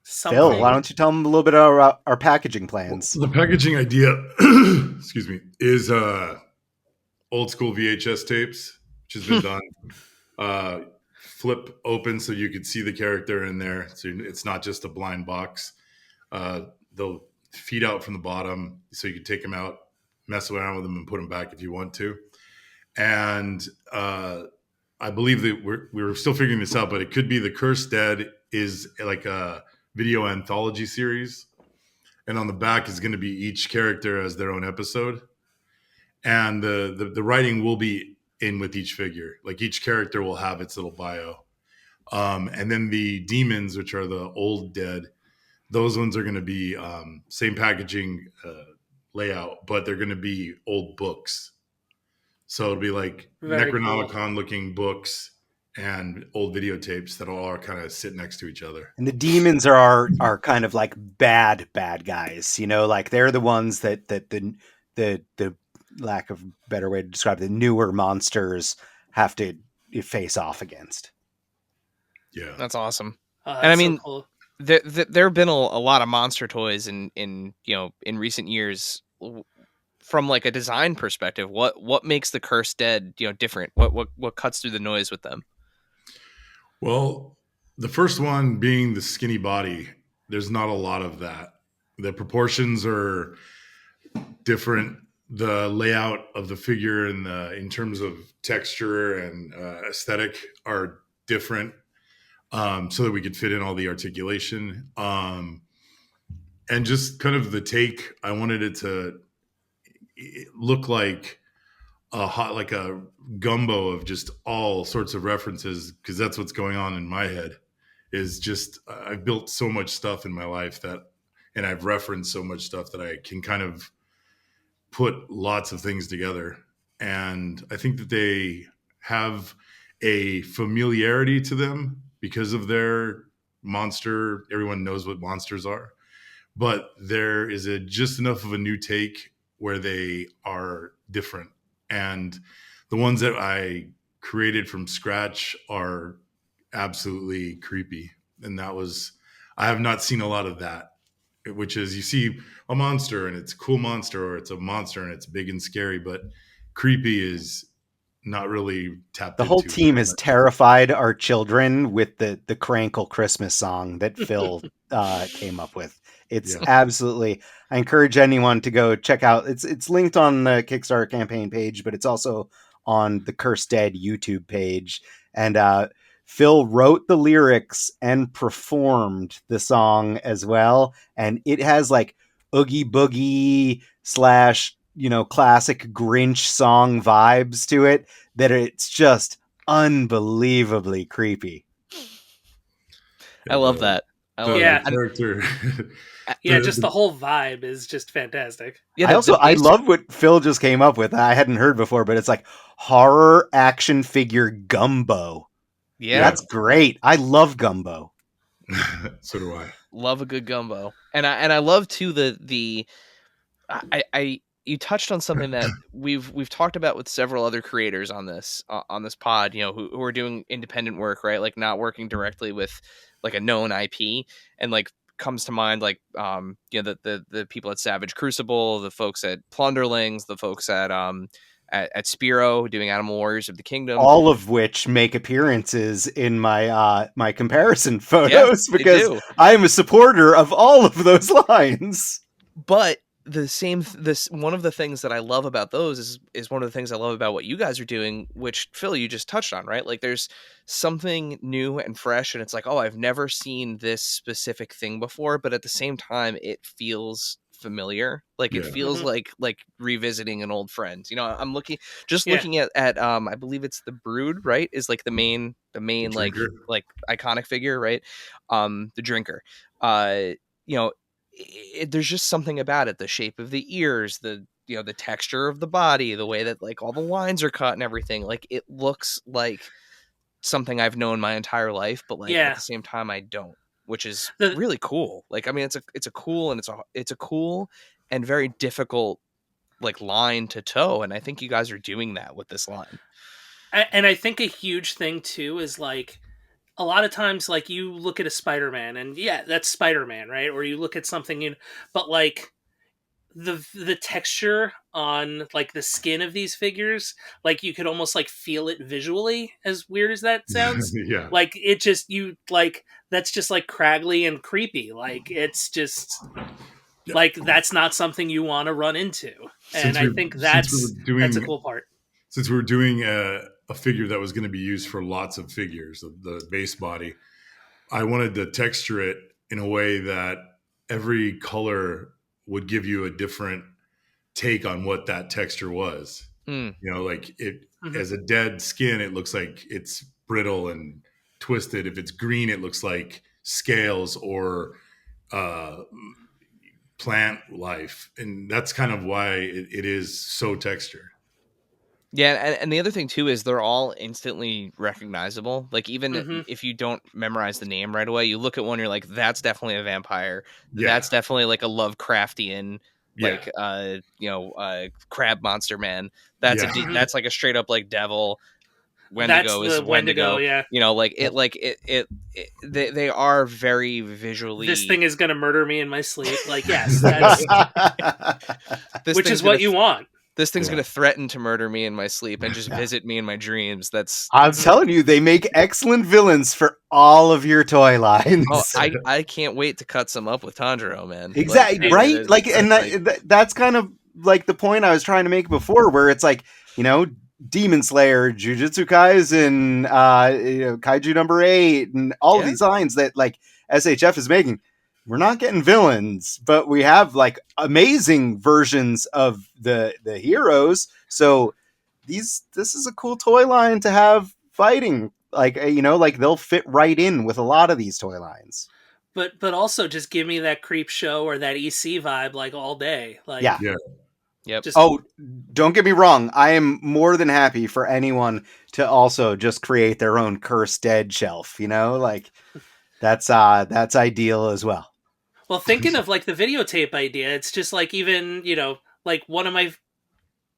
something? Phil, why don't you tell them a little bit about our packaging plans? Well, the packaging idea, excuse me, is old school VHS tapes, which has been done. Flip open so you could see the character in there, so it's not just a blind box. They'll feed out from the bottom, so you can take them out, mess around with them, and put them back if you want to. And I believe that we're still figuring this out, but it could be the Cursed Dead is like a video anthology series, and on the back is going to be each character as their own episode, and the writing will be in with each figure. Like each character will have its little bio. And then the demons, which are the old dead, those ones are going to be same packaging layout, but they're going to be old books. So it'll be like Very Necronomicon cool looking books and old videotapes that all kind of sit next to each other. And the demons are kind of like bad guys, like they're the ones that the lack of better way to describe the newer monsters have to face off against. Yeah, that's awesome. And I mean, so cool. there have been a lot of monster toys in recent years. From like a design perspective, what makes the Cursed Dead different? What cuts through the noise with them? Well, the first one being the skinny body, there's not a lot of that. The proportions are different. The layout of the figure and in terms of texture and aesthetic are different, so that we could fit in all the articulation. And just kind of the take, I wanted it to look like a gumbo of just all sorts of references, because that's what's going on in my head. Is just I've built so much stuff in my life and I've referenced so much stuff that I can kind of put lots of things together. And I think that they have a familiarity to them because of their monster. Everyone knows what monsters are, but there is just enough of a new take where they are different. And the ones that I created from scratch are absolutely creepy. And I have not seen a lot of that, which is you see a monster and it's a cool monster, or it's a monster and it's big and scary, but creepy is not really tapped The into. whole team has terrified our children with the Crankle Christmas song that Phil came up with. It's absolutely. I encourage anyone to go check out. It's linked on the Kickstarter campaign page, but it's also on the Cursed Dead YouTube page. And Phil wrote the lyrics and performed the song as well, and it has like Oogie Boogie / classic Grinch song vibes to it that it's just unbelievably creepy. I love that. The character. Just the whole vibe is just fantastic. Yeah, I love what Phil just came up with. I hadn't heard before, but it's like horror action figure gumbo. Yeah, that's great. I love gumbo. So do I. Love a good gumbo, and I love too you touched on something that we've talked about with several other creators on this pod, who are doing independent work, right? Like not working directly with like a known IP, and like comes to mind like the people at Savage Crucible, the folks at Plunderlings, the folks at Spiro doing Animal Warriors of the Kingdom, all of which make appearances in my my comparison photos because I am a supporter of all of those lines. But one of the things that I love about those is one of the things I love about what you guys are doing, which Phil, you just touched on, right? Like there's something new and fresh, and it's like, oh, I've never seen this specific thing before, but at the same time it feels familiar. Like it feels like revisiting an old friend. I'm looking at I believe it's the Brood, right? Is like the main like iconic figure, right? The Drinker. There's just something about it, the shape of the ears, the texture of the body, the way that like all the lines are cut and everything. Like it looks like something I've known my entire life, but like at the same time I don't, which is really cool. Like I mean it's a cool and very difficult like line to toe, and I think you guys are doing that with this line. And I think a huge thing too is like a lot of times, like you look at a Spider-Man, and that's Spider-Man, right? Or you look at something, but like the texture on like the skin of these figures, like you could almost like feel it visually. As weird as that sounds, like it just that's just like craggly and creepy. Like it's just like that's not something you want to run into, and I think that's a cool part. Since we were doing a figure that was going to be used for lots of figures, the base body, I wanted to texture it in a way that every color would give you a different take on what that texture was. Like it as a dead skin, it looks like it's brittle and twisted. If it's green, it looks like scales or plant life. And that's kind of why it is so textured. Yeah, and the other thing too is they're all instantly recognizable. Like even if you don't memorize the name right away, you look at one, you're like, that's definitely a vampire. Yeah. That's definitely like a Lovecraftian, like crab monster man. That's that's like a straight up like devil. Wendigo is Wendigo. Yeah, they are very visually. This thing is gonna murder me in my sleep. Like yes, that's which is what you want. This thing's going to threaten to murder me in my sleep and just visit me in my dreams. I'm telling you, they make excellent villains for all of your toy lines. Oh, I can't wait to cut some up with Tanjiro, man. Exactly, right? That's kind of like the point I was trying to make before, where it's like, Demon Slayer, Jujutsu Kaisen, Kaiju number 8, and all of these lines that like SHF is making. We're not getting villains, but we have like amazing versions of the heroes. So this is a cool toy line to have fighting. Like like they'll fit right in with a lot of these toy lines. But also just give me that creep show or that EC vibe like all day. Like Yep. Don't get me wrong. I am more than happy for anyone to also just create their own Cursed Dead shelf. Like that's ideal as well. Well, thinking of like the videotape idea, it's just like even, like one of my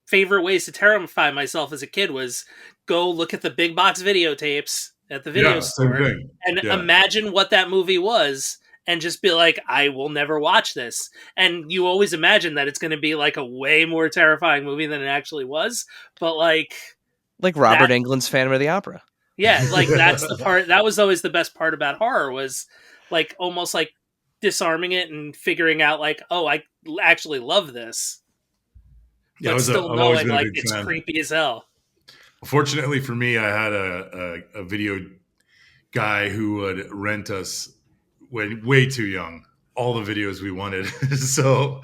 favorite ways to terrify myself as a kid was go look at the big box videotapes at the video store and imagine what that movie was and just be like, I will never watch this. And you always imagine that it's going to be like a way more terrifying movie than it actually was. But like Robert Englund's Phantom of the Opera. Yeah, like that's the part that was always the best part about horror was like almost like disarming it and figuring out like, oh, I actually love this, Yeah, but still I've always knowing been a like big it's fan. creepy as hell. Fortunately for me, I had a video guy who would rent us when way too young all the videos we wanted. So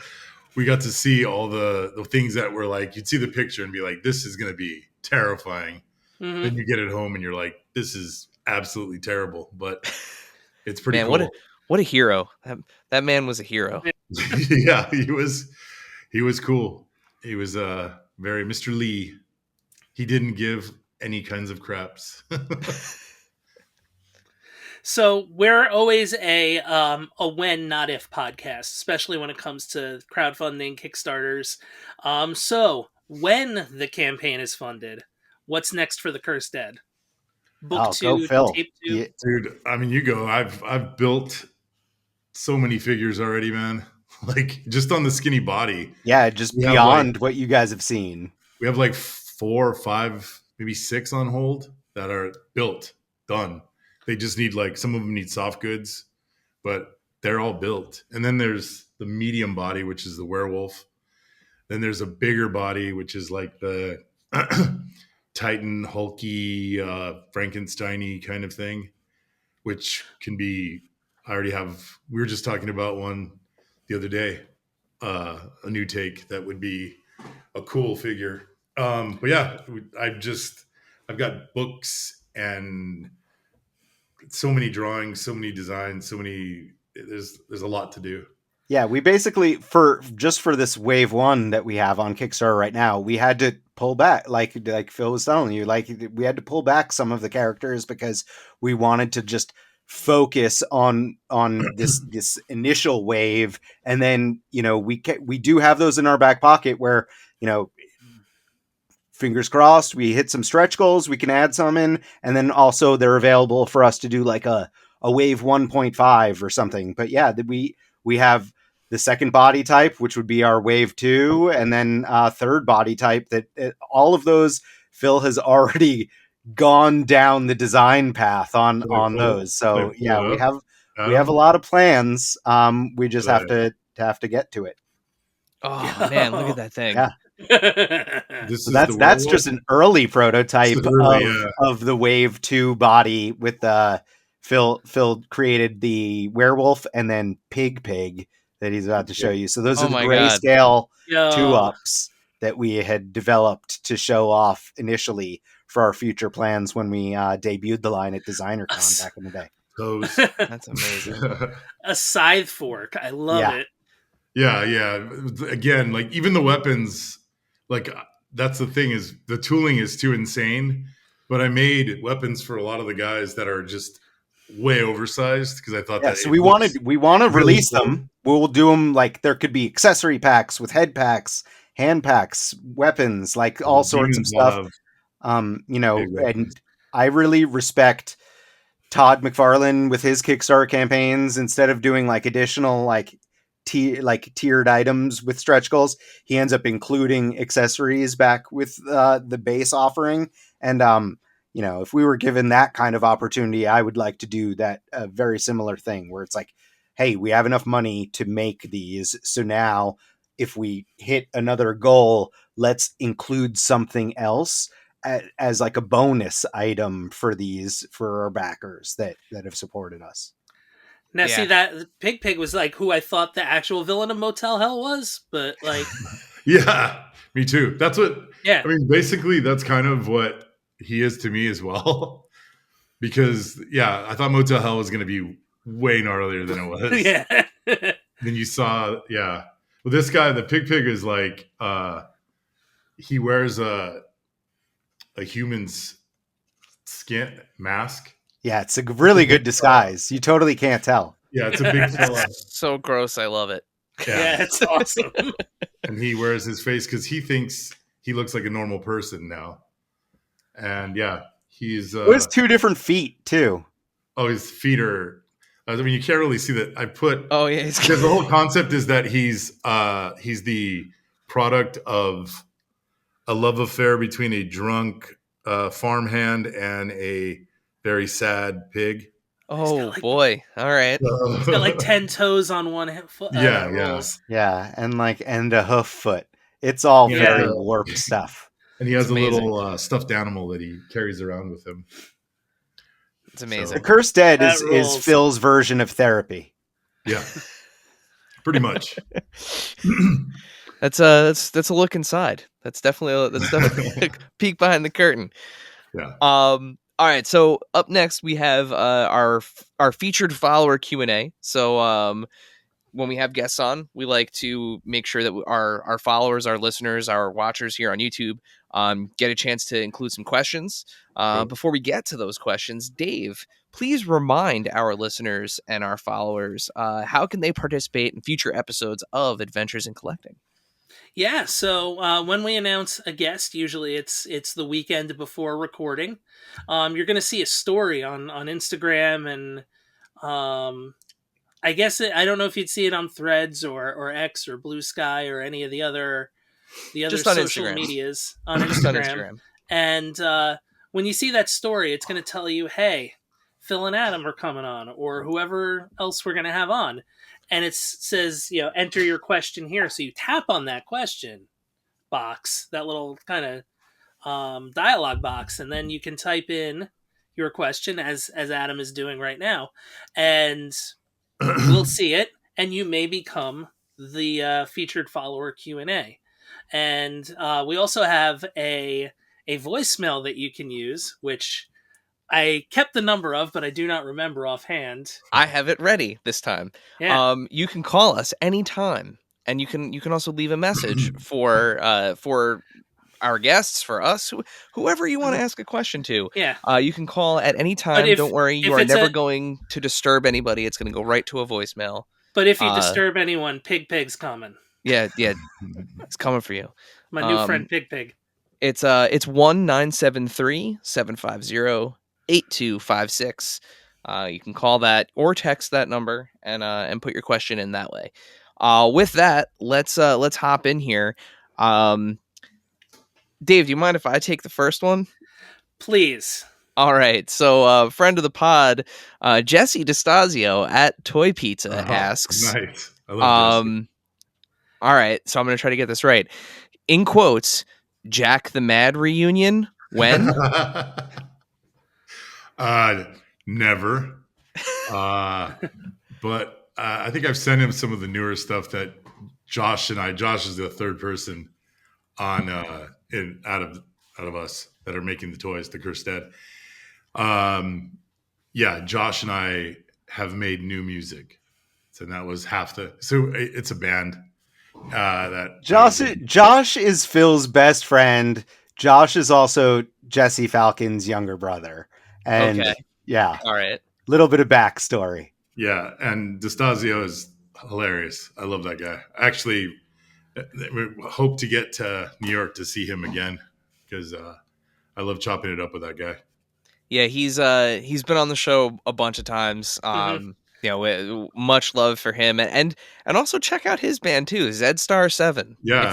we got to see all the things that were like, you'd see the picture and be like, this is going to be terrifying. Mm-hmm. Then you get it home and you're like, this is absolutely terrible, but it's pretty Man, cool. what a hero. That man was a hero. Yeah, he was cool. He was very Mr. Lee. He didn't give any kinds of craps. So we're always a when not if podcast, especially when it comes to crowdfunding, Kickstarters. So when the campaign is funded, what's next for the Cursed Dead? Book Oh, 2, go Phil. tape 2. Yeah. Dude, I mean, you go. I've built so many figures already, man. Like just on the skinny body. Yeah, just We have, beyond what you guys have seen. We have like 4 or 5, maybe 6 on hold that are built, done. They just need like, some of them need soft goods, but they're all built. And then there's the medium body, which is the werewolf. Then there's a bigger body, which is like the Titan, hulky, Frankenstein-y kind of thing, which can be, we were just talking about one the other day, a new take that would be a cool figure. But yeah, I've got books and so many drawings, so many designs, there's a lot to do. Yeah, we basically for this wave 1 that we have on Kickstarter right now, we had to pull back, like Phil was telling you, like we had to pull back some of the characters because we wanted to just focus on this initial wave, and then we do have those in our back pocket where fingers crossed we hit some stretch goals, we can add some in, and then also they're available for us to do like a wave 1.5 or something. But yeah, we have the second body type, which would be our wave 2, and then third body type that all of those Phil has already gone down the design path on those. So yeah, we have a lot of plans. We just have to get to it. Oh man, look at that thing. Yeah. This So is that's just an early prototype early, of the wave 2 body with Phil created the werewolf and then pig that he's about to show you. So those are the grayscale 2-ups that we had developed to show off initially for our future plans when we debuted the line at DesignerCon back in the day. That's amazing. A scythe fork. I love it. Yeah. Again, like even the weapons, like that's the thing, is the tooling is too insane. But I made weapons for a lot of the guys that are just way oversized because I thought that. So we want to release them. We'll do them like there could be accessory packs with head packs, hand packs, weapons, like all sorts of stuff. And I really respect Todd McFarlane with his Kickstarter campaigns. Instead of doing like additional tiered items with stretch goals, he ends up including accessories back with the base offering. And if we were given that kind of opportunity, I would like to do that very similar thing where it's like, hey, we have enough money to make these, so now if we hit another goal, let's include something else as like a bonus item for our backers that have supported us. Now, see, that Pig was like who I thought the actual villain of Motel Hell was, but like... Yeah, me too. That's what... Yeah. I mean, basically, that's kind of what he is to me as well. Because, I thought Motel Hell was going to be way gnarlier than it was. Yeah. Then you saw, Well, this guy, the Pig is like... he wears a human's skin mask. Yeah, it's a really good disguise. You totally can't tell. Yeah, it's a big fella. So gross. I love it. Yeah, it's awesome. And he wears his face because he thinks he looks like a normal person now. And he's... He has 2 different feet, too. Oh, his feet are... I mean, you can't really see that. I put... Oh, yeah. Because the whole concept is that he's the product of a love affair between a drunk farmhand and a very sad pig. Oh like, boy! All right. He's got like 10 toes on one foot. Yeah, That rules. Yeah, and a hoof foot. It's all Yeah. very warped stuff. And he has It's a amazing. little stuffed animal that he carries around with him. It's amazing. The Cursed Dead That is rules. Phil's version of therapy. Yeah, pretty much. That's a look inside. That's definitely a peek behind the curtain. Yeah. All right. So up next we have our featured follower Q&A. So when we have guests on, we like to make sure that our followers, our listeners, our watchers here on YouTube get a chance to include some questions. Cool. Before we get to those questions, Dave, please remind our listeners and our followers how can they participate in future episodes of Adventures in Collecting? Yeah, so when we announce a guest, usually it's the weekend before recording. You're going to see a story on Instagram, and I guess I don't know if you'd see it on Threads or X or Blue Sky or any of the other Just on social Instagram. medias on Just on Instagram. Instagram. And when you see that story, it's going to tell you, hey, Phil and Adam are coming on, or whoever else we're going to have on. And it says, enter your question here. So you tap on that question box, that little kind of dialogue box, and then you can type in your question as Adam is doing right now. And we'll see it, and you may become the featured follower Q&A. And we also have a voicemail that you can use, which I kept the number of, but I do not remember offhand. I have it ready this time. Yeah. You can call us anytime, and you can also leave a message for our guests, for us, whoever you want to ask a question to. Yeah. You can call at any time. Don't worry, you if are it's never going to disturb anybody. It's going to go right to a voicemail. But if you disturb anyone, Pig's coming. Yeah, it's coming for you. My new friend Pig. It's 1-973-750-8256. You can call that or text that number and put your question in that way. With that, let's hop in here. Dave, do you mind if I take the first one? Please. All right. So, friend of the pod, Jesse DeStasio at Toy Pizza asks. Nice. I love Jesse. All right. So I'm going to try to get this right. In quotes, Jack the Mad reunion when? Never. But I think I've sent him some of the newer stuff that Josh is the third person on out of us that are making the toys, the Cursed Dead. Yeah, Josh and I have made new music. So that was so it's a band that Josh is Phil's best friend. Josh is also Jesse Falcon's younger brother. And Okay. yeah. All right. Little bit of backstory. Yeah, and DeStasio is hilarious. I love that guy. Actually, we hope to get to New York to see him again because I love chopping it up with that guy. Yeah, he's been on the show a bunch of times. Much love for him, and also check out his band too, Zedstar 7. Yeah,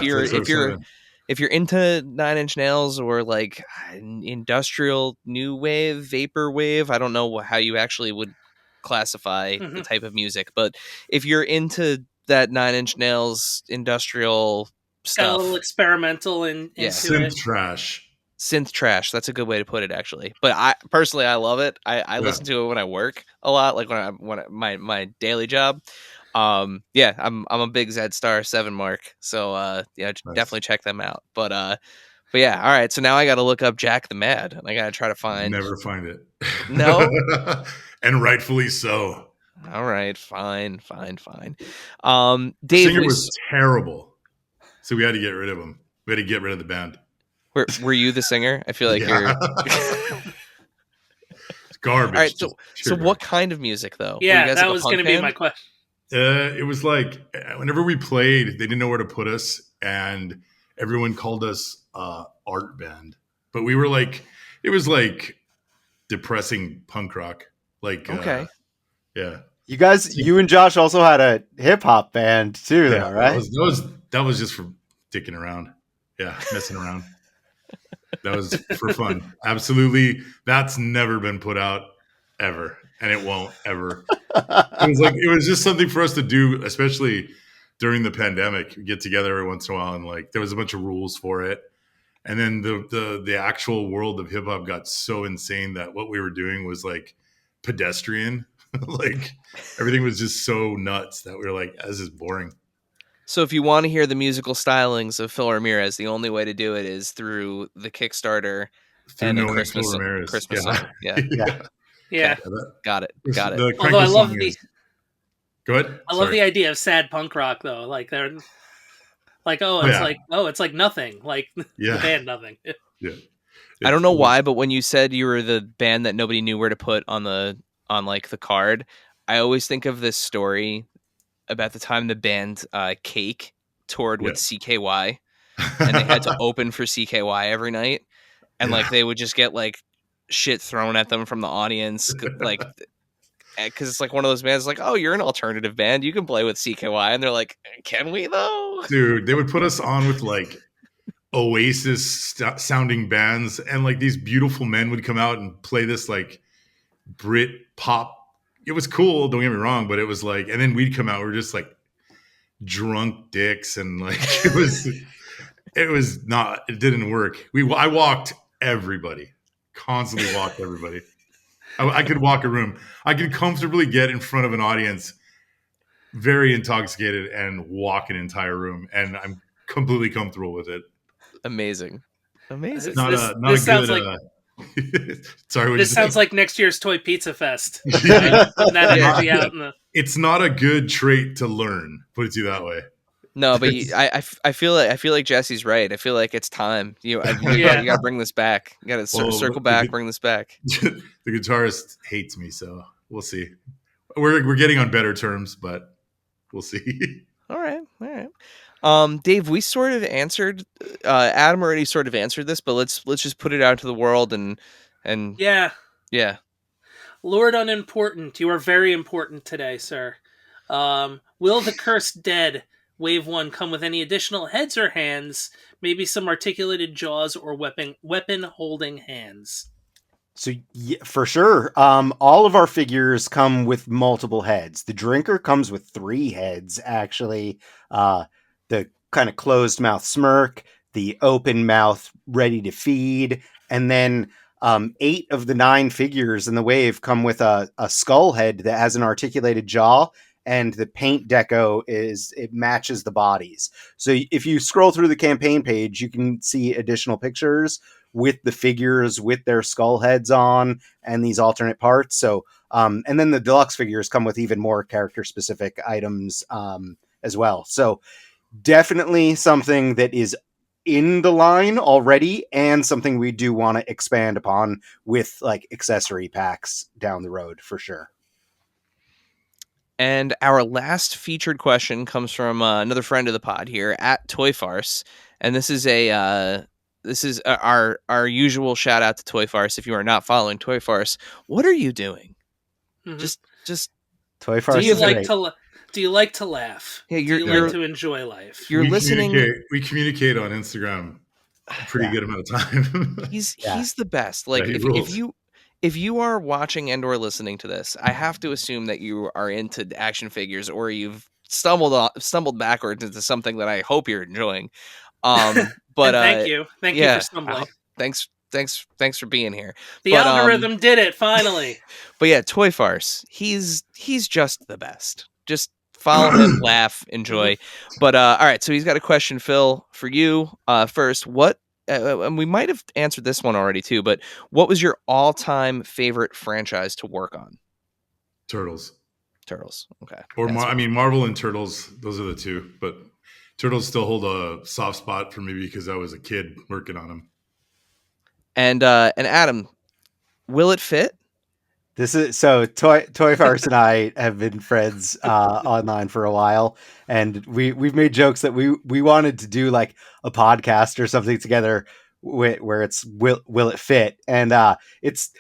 if you're into Nine Inch Nails or like industrial new wave, vaporwave, I don't know how you actually would classify the type of music, but if you're into that Nine Inch Nails industrial stuff, got a little experimental into synth trash. That's a good way to put it, actually. But I personally love it. I listen to it when I work a lot, like my daily job. I'm a big Zedstar 7 mark, so nice. Definitely check them out. But yeah, all right. So now I got to look up Jack the Mad, and I got to try to find. Never find it. No, and rightfully so. All right, fine. Dave, the singer was terrible, so we had to get rid of him. We had to get rid of the band. Were you the singer? I feel like you're it's garbage. All right, so what kind of music though? Yeah, that was going to be my question. It was like whenever we played, they didn't know where to put us, and everyone called us art band. But we were like, it was like depressing punk rock. Like, okay, yeah. You and Josh also had a hip hop band too, though, right? That was just for dicking around. Yeah, messing around. That was for fun. Absolutely. That's never been put out ever. and it won't ever. It was just something for us to do, especially during the pandemic. We get together every once in a while, and like there was a bunch of rules for it. And then the actual world of hip hop got so insane that what we were doing was like pedestrian. Like everything was just so nuts that we were like, this is boring. So if you want to hear the musical stylings of Phil Ramirez, the only way to do it is through the Kickstarter and a Christmas song. Yeah. Got it. Although I love the Go ahead. I love the idea of sad punk rock though. Like they're like, it's like nothing. Like the band Nothing. Yeah. I don't know why, but when you said you were the band that nobody knew where to put on the card, I always think of this story about the time the band Cake toured with CKY, and they had to open for CKY every night, and like they would just get like shit thrown at them from the audience, like because it's like one of those bands like, oh, you're an alternative band, you can play with CKY, and they're like, can we though? Dude, they would put us on with like Oasis sounding bands, and like these beautiful men would come out and play this like Brit pop. It was cool, don't get me wrong, but it was like, and then we'd come out, we were just like drunk dicks, and like it didn't work. I walked everybody, constantly walked everybody. I could walk a room. I could comfortably get in front of an audience, very intoxicated, and walk an entire room, and I'm completely comfortable with it. Amazing. This sounds like sorry. This sounds like next year's Toy Pizza Fest. That energy out. It's not a good trait to learn. Put it to you that way. No, but I feel like Jesse's right. I feel like it's time. You got to bring this back. You got to circle back, bring this back. The guitarist hates me, so we'll see. We're getting on better terms, but we'll see. All right. Dave, we sort of answered. Adam already sort of answered this, but let's just put it out to the world and yeah. Lord Unimportant, you are very important today, sir. Will the Cursed Dead Wave 1 come with any additional heads or hands, maybe some articulated jaws or weapon-holding hands? So, for sure, all of our figures come with multiple heads. The Drinker comes with 3 heads, actually. The kind of closed mouth smirk, the open mouth ready to feed, and then 8 of the 9 figures in the wave come with a skull head that has an articulated jaw, and the paint deco it matches the bodies. So if you scroll through the campaign page, you can see additional pictures with the figures with their skull heads on and these alternate parts. So and then the deluxe figures come with even more character specific items as well. So definitely something that is in the line already, and something we do want to expand upon with like accessory packs down the road for sure. And our last featured question comes from another friend of the pod here at Toy Farce, and this is our usual shout out to Toy Farce. If you are not following Toy Farce, what are you doing? Mm-hmm. Just Toy Farce. Do you like to laugh? Yeah, do you like to enjoy life? You're listening. We communicate on Instagram a pretty good amount of time. He's the best. Like if you are watching and or listening to this, I have to assume that you are into action figures, or you've stumbled backwards into something that I hope you're enjoying. But thank you for stumbling. Thanks for being here. The algorithm did it finally. But yeah, Toy Farce, he's just the best. Just follow him, laugh, enjoy. But all right, so he's got a question, Phil, for you. First, what? And we might have answered this one already too, but what was your all-time favorite franchise to work on? Turtles. Okay. Or Marvel and Turtles. Those are the two. But Turtles still hold a soft spot for me because I was a kid working on them. And Adam, will it fit? This is so Toy Farce and I have been friends online for a while, and we've made jokes that we wanted to do like a podcast or something together where it's will it fit, and it's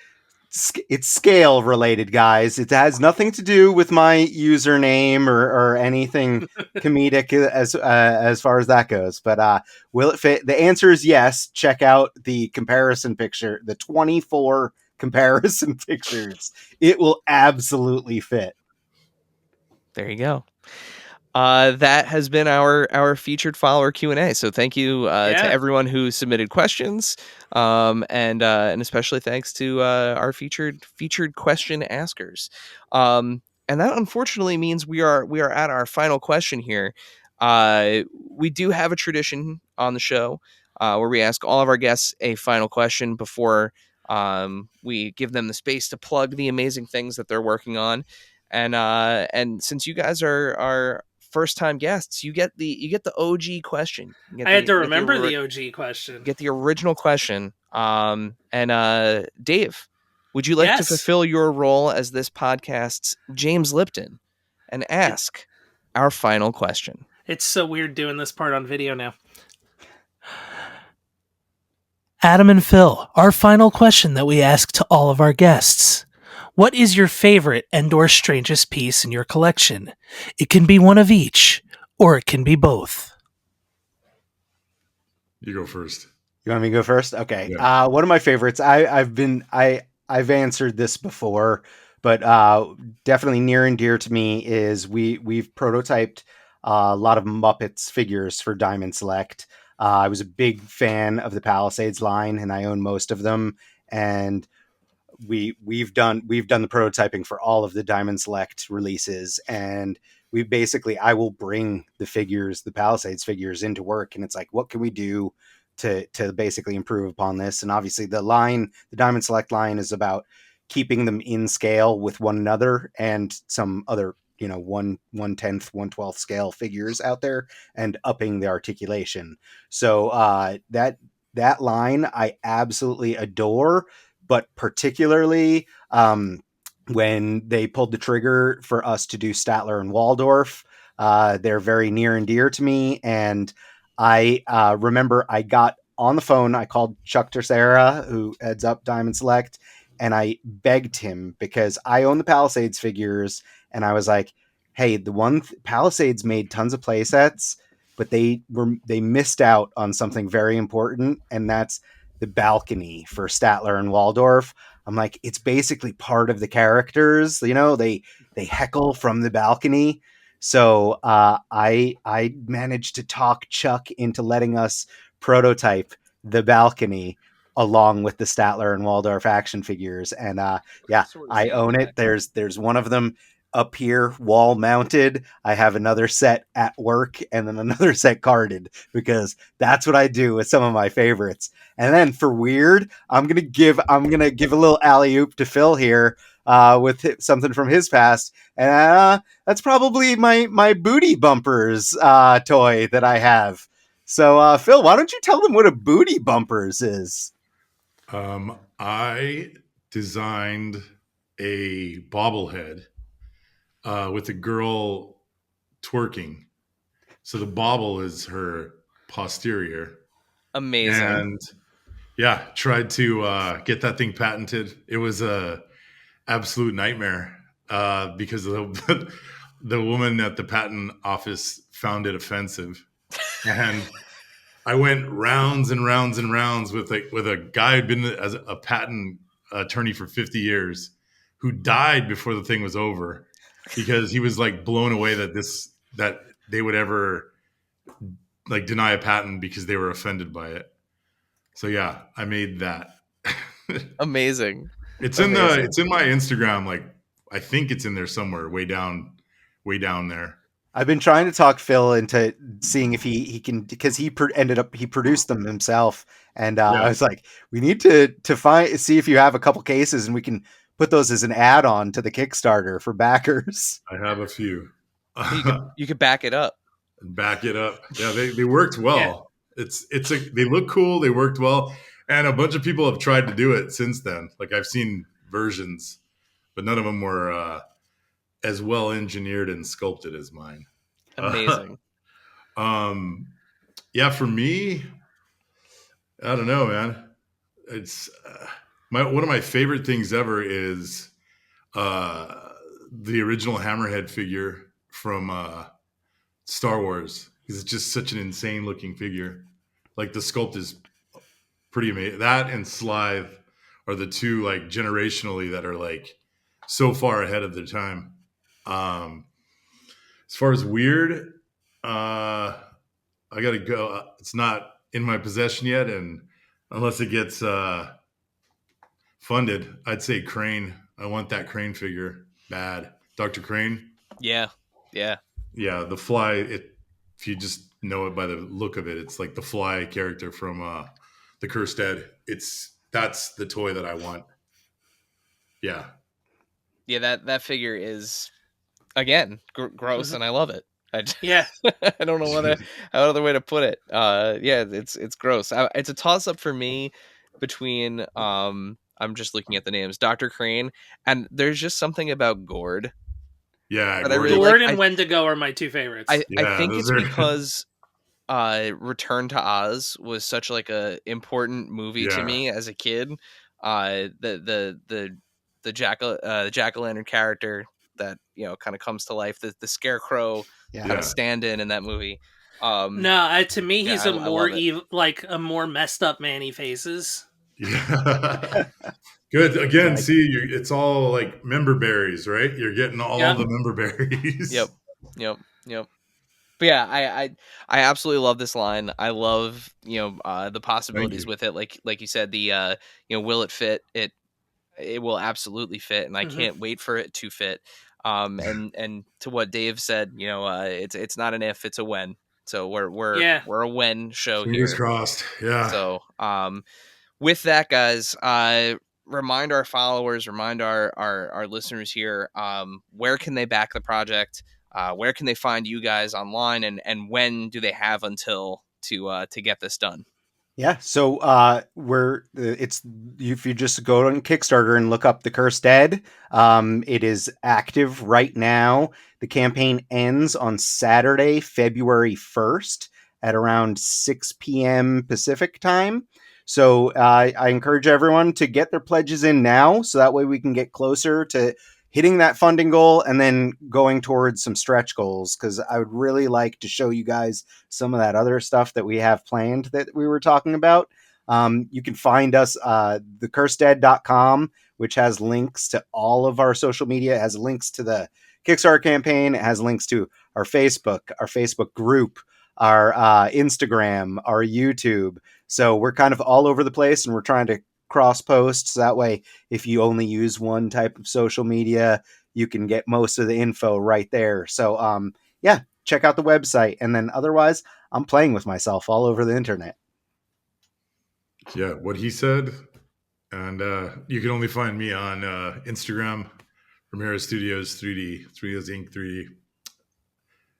scale related, guys. It has nothing to do with my username or anything comedic as far as that goes. But will it fit? The answer is yes. Check out the comparison picture, the 24 comparison pictures, it will absolutely fit. There you go. That has been our featured follower Q&A. So thank you to everyone who submitted questions, and especially thanks to our featured question askers. And that unfortunately means we are at our final question here. We do have a tradition on the show where we ask all of our guests a final question before we give them the space to plug the amazing things that they're working on. And since you guys are first time guests, you get the OG question. I had to remember the OG question. Get the original question. And Dave, would you like to fulfill your role as this podcast's James Lipton and ask our final question? It's so weird doing this part on video now. Adam and Phil, our final question that we ask to all of our guests. What is your favorite and/or strangest piece in your collection? It can be one of each, or it can be both. You go first. You want me to go first? Okay. Yeah. One of my favorites. I've answered this before, but definitely near and dear to me is we've prototyped a lot of Muppets figures for Diamond Select. I was a big fan of the Palisades line, and I own most of them. And we've done the prototyping for all of the Diamond Select releases, and I will bring the Palisades figures into work, and it's like, what can we do to basically improve upon this? And obviously the Diamond Select line is about keeping them in scale with one another and some other 1/10, 1/12 scale figures out there, and upping the articulation. So that line I absolutely adore. But particularly when they pulled the trigger for us to do Statler and Waldorf, they're very near and dear to me. And I remember I got on the phone, I called Chuck Tercera, who heads up Diamond Select, and I begged him, because I own the Palisades figures, and I was like, hey, Palisades made tons of play sets, but they missed out on something very important, and that's the balcony for Statler and Waldorf. I'm like, it's basically part of the characters, they heckle from the balcony. So I managed to talk Chuck into letting us prototype the balcony along with the Statler and Waldorf action figures. And I own it. There's one of them up here, wall mounted. I have another set at work, and then another set carded, because that's what I do with some of my favorites. And then for weird, I'm gonna give a little alley oop to Phil here with something from his past, and that's probably my booty bumpers toy that I have. So Phil, why don't you tell them what a booty bumpers is? I designed a bobblehead with a girl twerking. So the bobble is her posterior. Amazing. And tried to get that thing patented. It was a absolute nightmare because the woman at the patent office found it offensive. And I went rounds and rounds and rounds with a guy who'd been as a patent attorney for 50 years, who died before the thing was over, because he was like blown away that they would ever like deny a patent because they were offended by it. So yeah, I made that. Amazing. It's in my Instagram. Like, I think it's in there somewhere, way down there. I've been trying to talk Phil into seeing if he can, because he produced them himself, and I was like, we need to see if you have a couple cases, and we can put those as an add-on to the Kickstarter for backers. I have a few. You could back it up. Back it up. Yeah, they worked well. Yeah. They look cool. They worked well, and a bunch of people have tried to do it since then. Like, I've seen versions, but none of them were as well engineered and sculpted as mine. Amazing. For me, I don't know, man. It's one of my favorite things ever is the original Hammerhead figure from Star Wars, because it's just such an insane looking figure. Like, the sculpt is pretty amazing. That and Slythe are the two like generationally that are like so far ahead of their time. As far as weird, I gotta go. It's not in my possession yet, and unless it gets funded, I'd say Crane. I want that Crane figure bad. Dr. Crane. Yeah. Yeah, the Fly. If you just know it by the look of it, it's like the Fly character from the Cursed Dead. That's the toy that I want. Yeah. That figure is again gross, and I love it. Yeah. I don't know what other way to put it. Yeah, it's gross. It's a toss up for me between I'm just looking at the names, Dr. Crane, and there's just something about Gord. Yeah, that I really Gord like. and Wendigo are my two favorites. I think it's because Return to Oz was such like a important movie to me as a kid. The jack-o'-lantern character that kind of comes to life, the scarecrow kind of stand-in in that movie. No, to me he's a more evil, like a more messed up man he faces. Yeah. Good. Again, see, it's all like member berries, right? You're getting all the member berries. Yep. But yeah, I absolutely love this line. I love the possibilities with it. Like you said, the will it fit? It will absolutely fit, and I can't wait for it to fit. And to what Dave said, it's not an if, it's a when. So we're a when show. Fingers here. Crossed. Yeah. So with that, guys, remind our followers, remind our listeners here, where can they back the project? Where can they find you guys online, and when do they have until to get this done? Yeah, so if you just go on Kickstarter and look up The Cursed Dead, it is active right now. The campaign ends on Saturday, February 1st at around 6 p.m. Pacific time. So I encourage everyone to get their pledges in now, so that way we can get closer to hitting that funding goal and then going towards some stretch goals, because I would really like to show you guys some of that other stuff that we have planned that we were talking about. You can find us thecurseddead.com, which has links to all of our social media. It has links to the Kickstarter campaign. It has links to our Facebook group, our Instagram, our YouTube. So we're kind of all over the place, and we're trying to cross posts. That way, if you only use one type of social media, you can get most of the info right there. So check out the website. And then otherwise, I'm playing with myself all over the internet. Yeah, what he said. And you can only find me on Instagram, Ramirez Studios 3D, 3Ds Inc. 3D.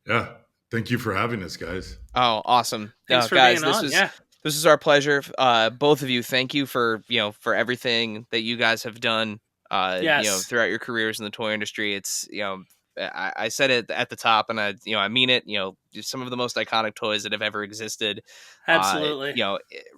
Yeah, thank you for having us, guys. Oh, awesome. Thanks for guys, being on. This is our pleasure. Both of you, thank you for everything that you guys have done throughout your careers in the toy industry. It's I said it at the top, and I mean it. Some of the most iconic toys that have ever existed. Absolutely.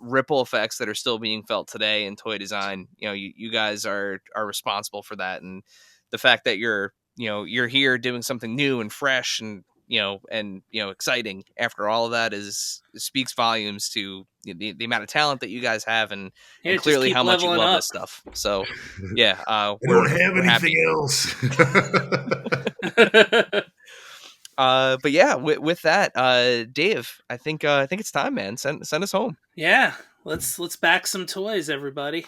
Ripple effects that are still being felt today in toy design. You guys are responsible for that, and the fact that you're here doing something new and fresh and exciting after all of that speaks volumes to the amount of talent that you guys have, and clearly how much you love this stuff. So yeah, I don't have anything else. But yeah, with that, Dave, I think it's time, man. Send us home. Yeah, let's back some toys, everybody.